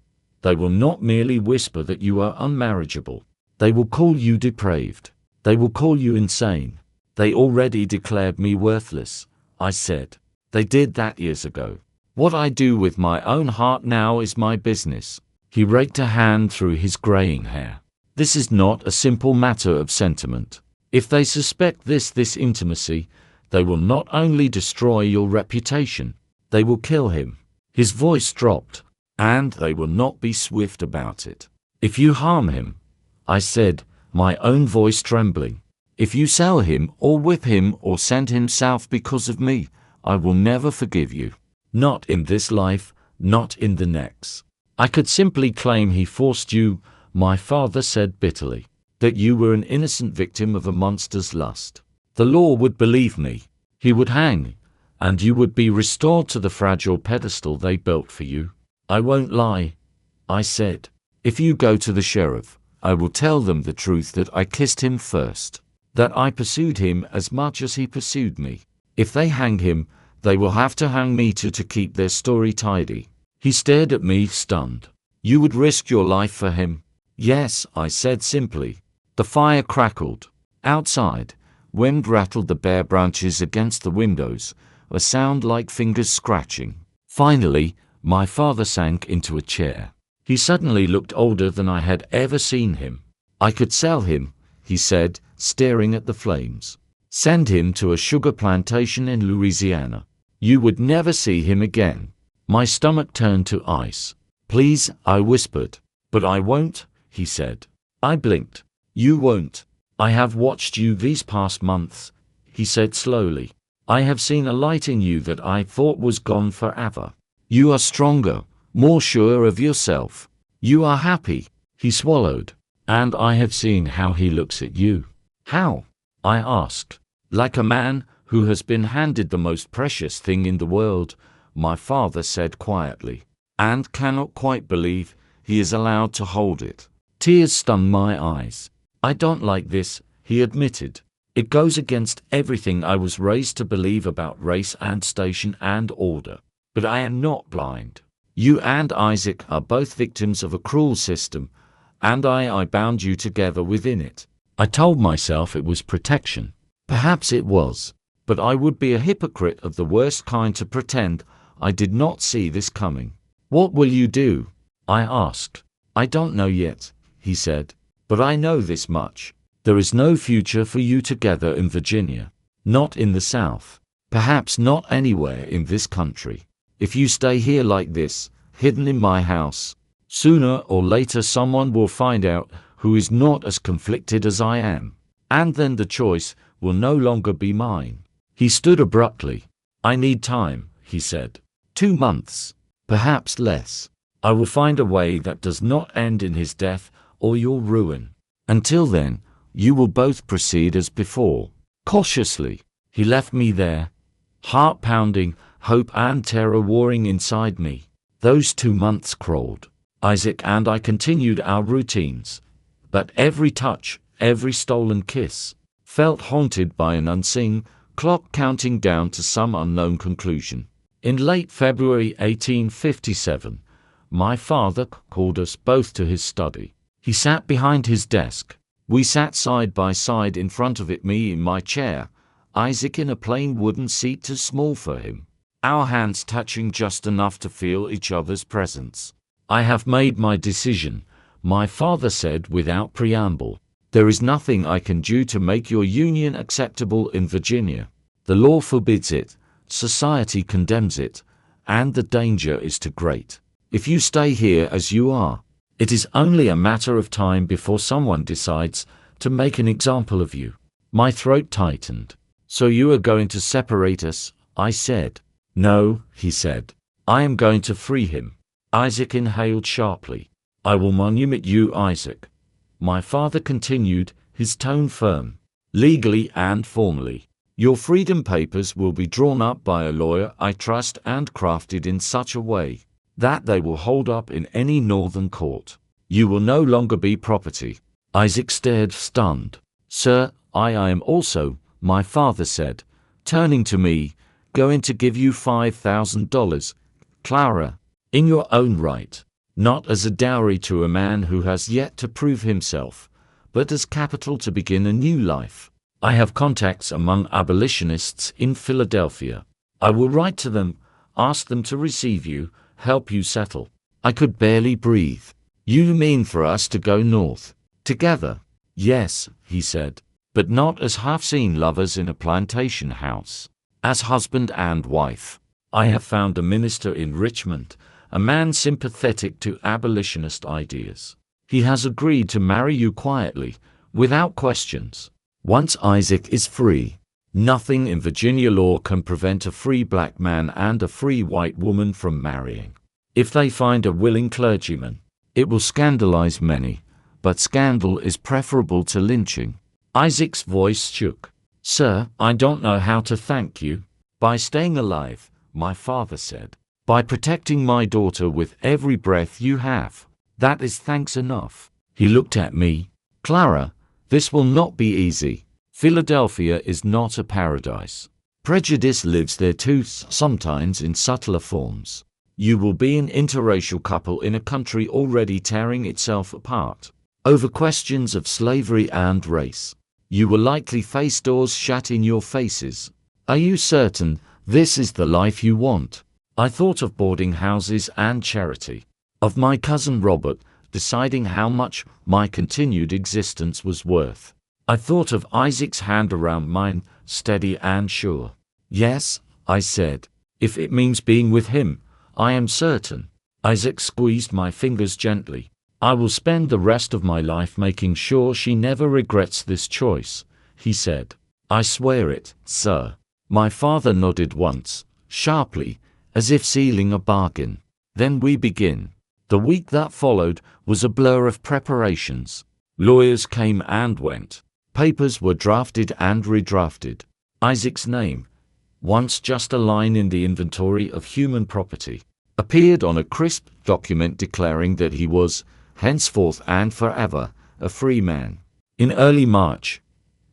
Speaker 1: they will not merely whisper that you are unmarriageable. They will call you depraved. They will call you insane. They already declared me worthless, I said. They did that years ago. What I do with my own heart now is my business. He raked a hand through his graying hair. This is not a simple matter of sentiment. If they suspect this intimacy, they will not only destroy your reputation, they will kill him. His voice dropped, and they will not be swift about it. If you harm him, I said, my own voice trembling. If you sell him or whip him or send him south because of me, I will never forgive you. Not in this life, not in the next. I could simply claim he forced you, my father said bitterly, that you were an innocent victim of a monster's lust. The law would believe me. He would hang, and you would be restored to the fragile pedestal they built for you. I won't lie, I said. If you go to the sheriff, I will tell them the truth that I kissed him first, that I pursued him as much as he pursued me. If they hang him, they will have to hang me too to keep their story tidy. He stared at me, stunned. You would risk your life for him? Yes, I said simply. The fire crackled. Outside, wind rattled the bare branches against the windows, a sound like fingers scratching. Finally, my father sank into a chair. He suddenly looked older than I had ever seen him. I could sell him, he said, staring at the flames. Send him to a sugar plantation in Louisiana. You would never see him again. My stomach turned to ice. Please, I whispered. But I won't, he said. I blinked. You won't. I have watched you these past months, he said slowly. I have seen a light in you that I thought was gone forever. You are stronger, more sure of yourself. You are happy. He swallowed. And I have seen how he looks at you. How? I asked. Like a man who has been handed the most precious thing in the world, my father said quietly, and cannot quite believe he is allowed to hold it. Tears stung my eyes. I don't like this, he admitted. It goes against everything I was raised to believe about race and station and order. But I am not blind. You and Isaac are both victims of a cruel system, and I bound you together within it. I told myself it was protection. Perhaps it was, but I would be a hypocrite of the worst kind to pretend I did not see this coming. What will you do? I asked. I don't know yet, he said, but I know this much. There is no future for you together in Virginia. Not in the South. Perhaps not anywhere in this country. If you stay here like this, hidden in my house, sooner or later someone will find out who is not as conflicted as I am. And then the choice will no longer be mine. He stood abruptly. I need time, he said. 2 months. Perhaps less. I will find a way that does not end in his death or your ruin. Until then, you will both proceed as before. Cautiously, he left me there, heart pounding, hope and terror warring inside me. Those 2 months crawled. Isaac and I continued our routines. But every touch, every stolen kiss, felt haunted by an unseen clock counting down to some unknown conclusion. In late February 1857, my father called us both to his study. He sat behind his desk. We sat side by side in front of it, me in my chair, Isaac in a plain wooden seat too small for him, our hands touching just enough to feel each other's presence. I have made my decision, my father said without preamble. There is nothing I can do to make your union acceptable in Virginia. The law forbids it, society condemns it, and the danger is too great. If you stay here as you are, it is only a matter of time before someone decides to make an example of you. My throat tightened. So you are going to separate us, I said. No, he said. I am going to free him. Isaac inhaled sharply. I will manumission you, Isaac. My father continued, his tone firm. Legally and formally. Your freedom papers will be drawn up by a lawyer I trust and crafted in such a way that they will hold up in any northern court. You will no longer be property. Isaac stared stunned. Sir, I am also, my father said, turning to me, going to give you $5,000, Clara, in your own right, not as a dowry to a man who has yet to prove himself, but as capital to begin a new life. I have contacts among abolitionists in Philadelphia. I will write to them, ask them to receive you, help you settle. I could barely breathe. You mean for us to go north? Together? Yes, he said, but not as half-seen lovers in a plantation house. As husband and wife. I have found a minister in Richmond, a man sympathetic to abolitionist ideas. He has agreed to marry you quietly, without questions. Once Isaac is free, nothing in Virginia law can prevent a free black man and a free white woman from marrying. If they find a willing clergyman, it will scandalize many, but scandal is preferable to lynching. Isaac's voice shook. Sir, I don't know how to thank you. By staying alive, my father said. By protecting my daughter with every breath you have. That is thanks enough. He looked at me. Clara, this will not be easy. Philadelphia is not a paradise. Prejudice lives there too, sometimes in subtler forms. You will be an interracial couple in a country already tearing itself apart over questions of slavery and race. You will likely face doors shut in your faces. Are you certain this is the life you want? I thought of boarding houses and charity, of my cousin Robert deciding how much my continued existence was worth. I thought of Isaac's hand around mine, steady and sure. Yes, I said, if it means being with him, I am certain. Isaac squeezed my fingers gently. I will spend the rest of my life making sure she never regrets this choice, he said. I swear it, sir. My father nodded once, sharply, as if sealing a bargain. Then we begin. The week that followed was a blur of preparations. Lawyers came and went. Papers were drafted and redrafted. Isaac's name, once just a line in the inventory of human property, appeared on a crisp document declaring that he was, henceforth and forever, a free man. In early March,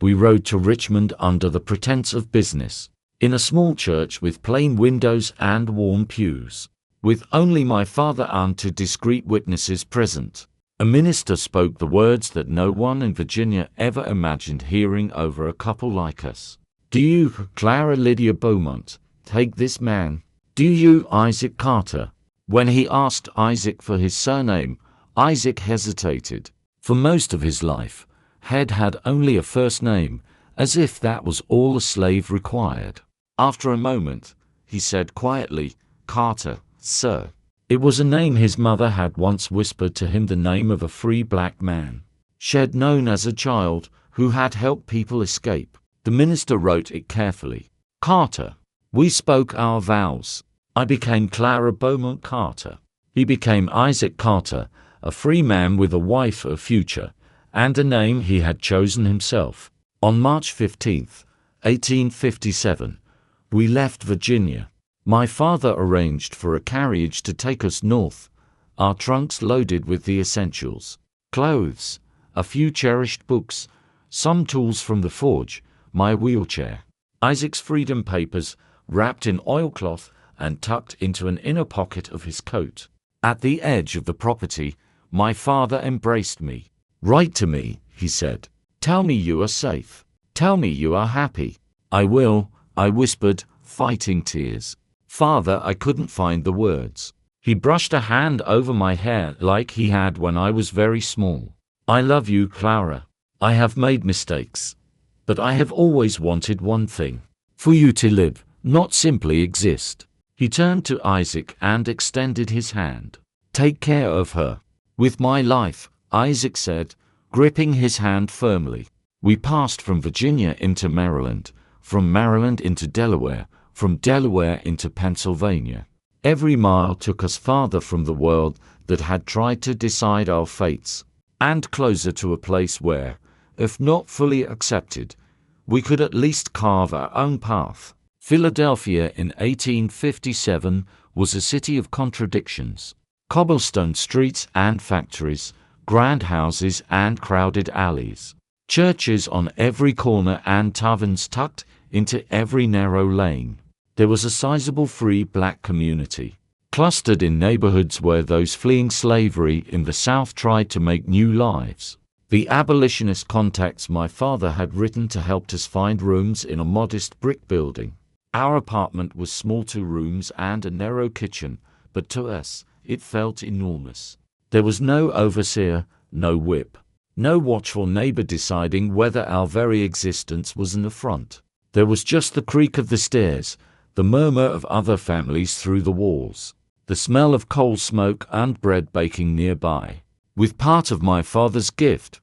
Speaker 1: we rode to Richmond under the pretense of business, in a small church with plain windows and warm pews, with only my father and two discreet witnesses present. A minister spoke the words that no one in Virginia ever imagined hearing over a couple like us. Do you, Clara Lydia Beaumont, take this man? Do you, Isaac Carter? When he asked Isaac for his surname, Isaac hesitated. For most of his life, Head had only a first name, as if that was all a slave required. After a moment, he said quietly, Carter, sir. It was a name his mother had once whispered to him, the name of a free black man, Shed known as a child, who had helped people escape. The minister wrote it carefully. Carter. We spoke our vows. I became Clara Beaumont Carter. He became Isaac Carter, a free man with a wife, a future, and a name he had chosen himself. On March 15, 1857, we left Virginia. My father arranged for a carriage to take us north, our trunks loaded with the essentials, clothes, a few cherished books, some tools from the forge, my wheelchair, Isaac's freedom papers wrapped in oilcloth and tucked into an inner pocket of his coat. At the edge of the property, my father embraced me. Write to me, he said. Tell me you are safe. Tell me you are happy. I will, I whispered, fighting tears. Father, I couldn't find the words. He brushed a hand over my hair like he had when I was very small. I love you, Clara. I have made mistakes. But I have always wanted one thing. For you to live, not simply exist. He turned to Isaac and extended his hand. Take care of her. With my life, Isaac said, gripping his hand firmly. We passed from Virginia into Maryland, from Maryland into Delaware, from Delaware into Pennsylvania. Every mile took us farther from the world that had tried to decide our fates, and closer to a place where, if not fully accepted, we could at least carve our own path. Philadelphia in 1857 was a city of contradictions. Cobblestone streets and factories, grand houses and crowded alleys, churches on every corner and taverns tucked into every narrow lane. There was a sizable free black community, clustered in neighborhoods where those fleeing slavery in the South tried to make new lives. The abolitionist contacts my father had written to helped us find rooms in a modest brick building. Our apartment was small, 2 rooms and a narrow kitchen, but to us, it felt enormous. There was no overseer, no whip, no watchful neighbor deciding whether our very existence was an affront. There was just the creak of the stairs, the murmur of other families through the walls, the smell of coal smoke and bread baking nearby. With part of my father's gift,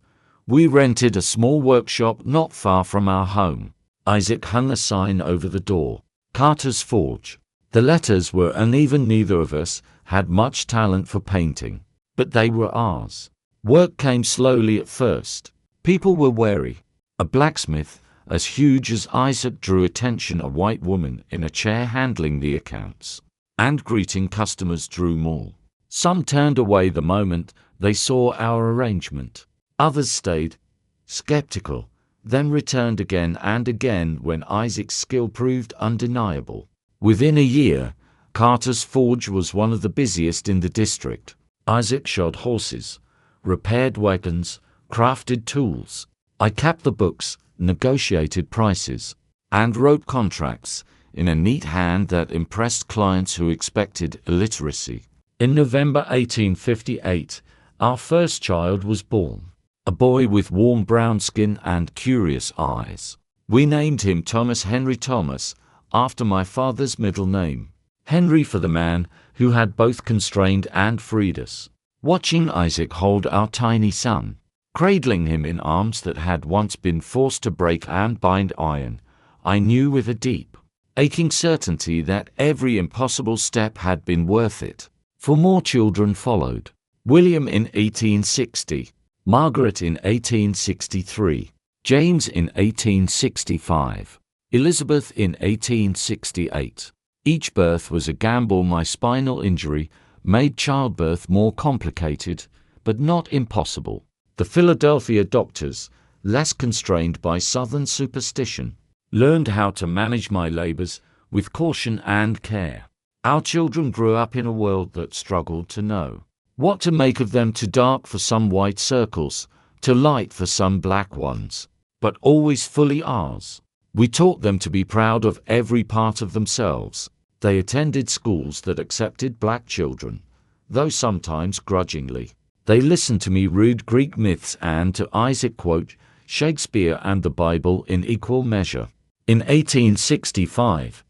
Speaker 1: We rented a small workshop not far from our home. Isaac hung a sign over the door, Carter's Forge. The letters were uneven. Neither of us had much talent for painting, but they were ours. Work came slowly at first. People were wary. A blacksmith, as huge as Isaac, drew attention. A white woman in a chair handling the accounts and greeting customers drew more. Some turned away the moment they saw our arrangement. Others stayed, skeptical, then returned again and again when Isaac's skill proved undeniable. Within a year, Carter's Forge was one of the busiest in the district. Isaac shod horses, repaired wagons, crafted tools. I kept the books, negotiated prices, and wrote contracts in a neat hand that impressed clients who expected illiteracy. In November 1858, our first child was born. A boy with warm brown skin and curious eyes. We named him Thomas Henry Thomas, after my father's middle name. Henry for the man who had both constrained and freed us. Watching Isaac hold our tiny son, cradling him in arms that had once been forced to break and bind iron, I knew with a deep, aching certainty that every impossible step had been worth it. For more children followed. William in 1860, Margaret in 1863, James in 1865, Elizabeth in 1868. Each birth was a gamble. My spinal injury made childbirth more complicated, but not impossible. The Philadelphia doctors, less constrained by Southern superstition, learned how to manage my labors with caution and care. Our children grew up in a world that struggled to know what to make of them, too dark for some white circles, too light for some black ones, but always fully ours. We taught them to be proud of every part of themselves. They attended schools that accepted black children, though sometimes grudgingly. They listened to me read Greek myths and to Isaac quote Shakespeare and the Bible in equal measure. In 1865,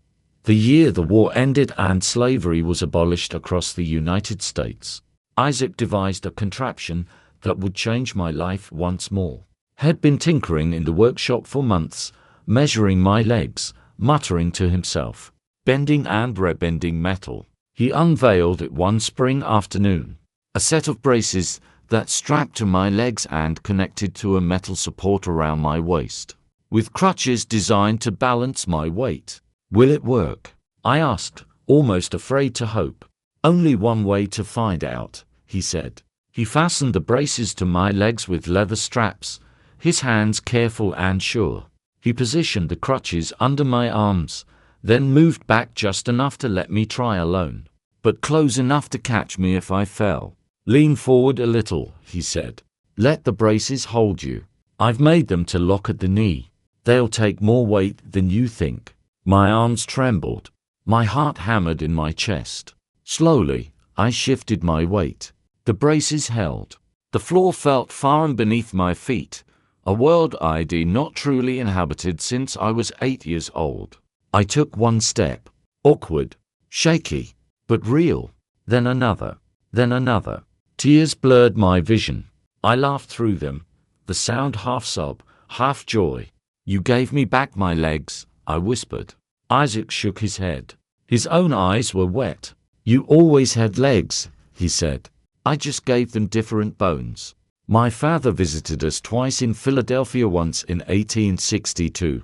Speaker 1: the year the war ended and slavery was abolished across the United States, Isaac devised a contraption that would change my life once more. Had been tinkering in the workshop for months, measuring my legs, muttering to himself, bending and rebending metal. He unveiled it one spring afternoon. A set of braces that strapped to my legs and connected to a metal support around my waist, with crutches designed to balance my weight. Will it work? I asked, almost afraid to hope. Only one way to find out, he said. He fastened the braces to my legs with leather straps, his hands careful and sure. He positioned the crutches under my arms, then moved back just enough to let me try alone, but close enough to catch me if I fell. Lean forward a little, he said. Let the braces hold you. I've made them to lock at the knee. They'll take more weight than you think. My arms trembled. My heart hammered in my chest. Slowly, I shifted my weight. The braces held. The floor felt foreign beneath my feet, a world I'd not truly inhabited since I was 8 years old. I took one step, awkward, shaky, but real, then another, then another. Tears blurred my vision. I laughed through them, the sound half sob, half joy. You gave me back my legs, I whispered. Isaac shook his head. His own eyes were wet. You always had legs, he said. I just gave them different bones. My father visited us twice in Philadelphia, once in 1862,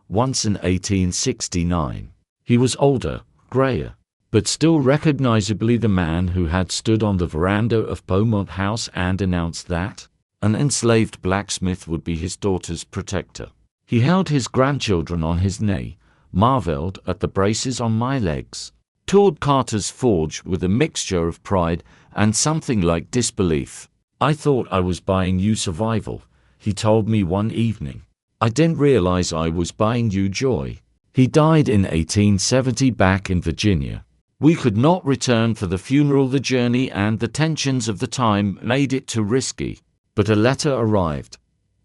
Speaker 1: once in 1869. He was older, grayer, but still recognizably the man who had stood on the veranda of Beaumont House and announced that an enslaved blacksmith would be his daughter's protector. He held his grandchildren on his knee, marveled at the braces on my legs, toured Carter's Forge with a mixture of pride and something like disbelief. I thought I was buying you survival, he told me one evening. I didn't realize I was buying you joy. He died in 1870 back in Virginia. We could not return for the funeral. The journey and the tensions of the time made it too risky. But a letter arrived,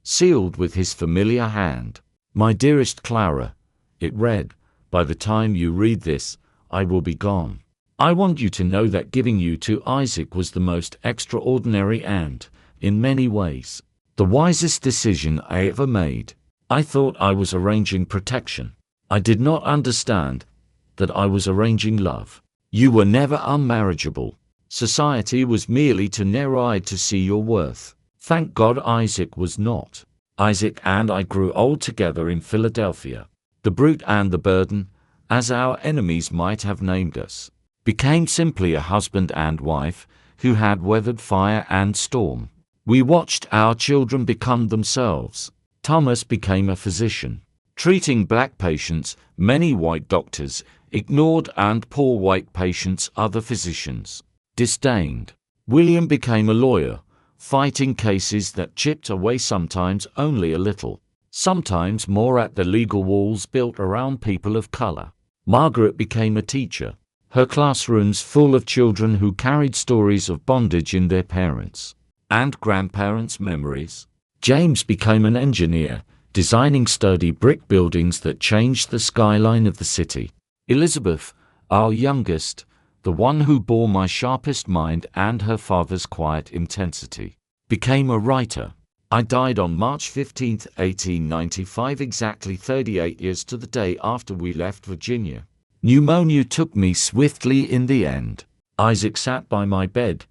Speaker 1: sealed with his familiar hand. My dearest Clara, it read, by the time you read this, I will be gone. I want you to know that giving you to Isaac was the most extraordinary and, in many ways, The wisest decision I ever made. I thought I was arranging protection. I did not understand that I was arranging love. You were never unmarriageable. Society was merely too narrow-eyed to see your worth. Thank God Isaac was not. Isaac and I grew old together in Philadelphia. The brute and the burden, as our enemies might have named us, became simply a husband and wife who had weathered fire and storm. We watched our children become themselves. Thomas became a physician, treating black patients. Many white doctors ignored, and poor white patients other physicians disdained. William became a lawyer, fighting cases that chipped away sometimes only a little, sometimes more at the legal walls built around people of color. Margaret became a teacher, her classrooms full of children who carried stories of bondage in their parents' and grandparents' memories. James became an engineer, designing sturdy brick buildings that changed the skyline of the city. Elizabeth, our youngest, the one who bore my sharpest mind and her father's quiet intensity, became a writer. I died on March 15, 1895, exactly 38 years to the day after we left Virginia. Pneumonia took me swiftly in the end. Isaac sat by my bed,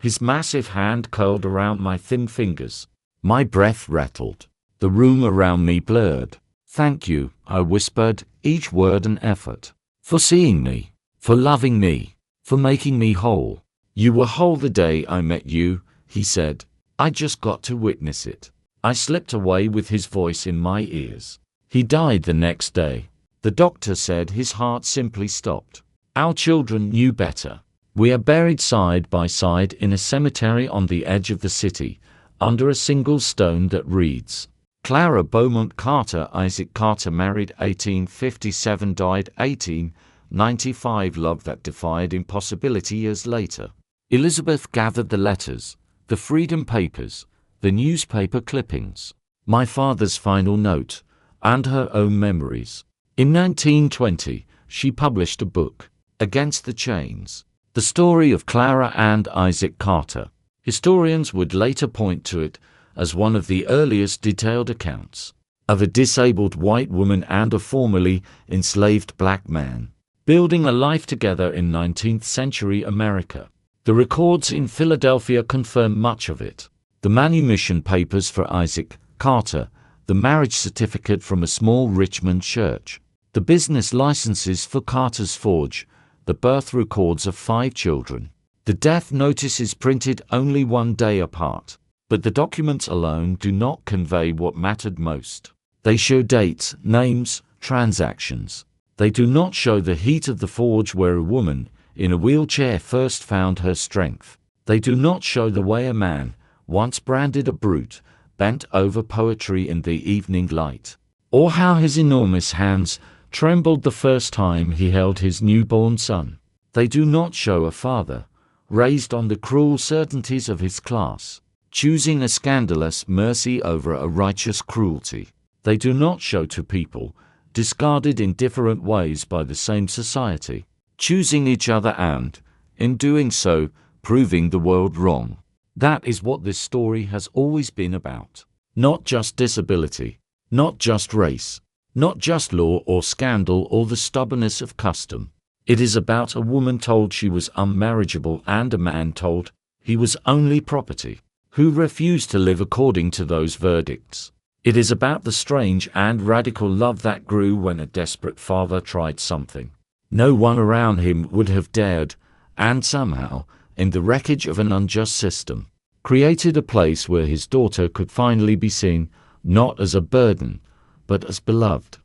Speaker 1: his massive hand curled around my thin fingers. My breath rattled. The room around me blurred. "Thank you," I whispered, each word an effort. "For seeing me. For loving me. For making me whole. You were whole the day I met you," he said. "I just got to witness it." I slipped away with his voice in my ears. He died the next day. The doctor said his heart simply stopped. Our children knew better. We are buried side by side in a cemetery on the edge of the city, under a single stone that reads, Clara Beaumont Carter. Isaac Carter married 1857, died 1895. Love that defied impossibility years later. Elizabeth gathered the letters, the freedom papers, the newspaper clippings, my father's final note, and her own memories. In 1920, she published a book, Against the Chains, the story of Clara and Isaac Carter. Historians would later point to it as one of the earliest detailed accounts of a disabled white woman and a formerly enslaved black man building a life together in 19th century America. The records in Philadelphia confirm much of it. The manumission papers for Isaac Carter, the marriage certificate from a small Richmond church, the business licenses for Carter's Forge, the birth records of 5 children. The death notices printed only one day apart. But the documents alone do not convey what mattered most. They show dates, names, transactions. They do not show the heat of the forge where a woman, in a wheelchair, first found her strength. They do not show the way a man, once branded a brute, bent over poetry in the evening light, or how his enormous hands trembled the first time he held his newborn son. They do not show a father, raised on the cruel certainties of his class, choosing a scandalous mercy over a righteous cruelty. They do not show two people, discarded in different ways by the same society, choosing each other and, in doing so, proving the world wrong. That is what this story has always been about. Not just disability, not just race, not just law or scandal or the stubbornness of custom. It is about a woman told she was unmarriageable and a man told he was only property, who refused to live according to those verdicts. It is about the strange and radical love that grew when a desperate father tried something no one around him would have dared, and somehow, in the wreckage of an unjust system, created a place where his daughter could finally be seen, not as a burden, but as beloved.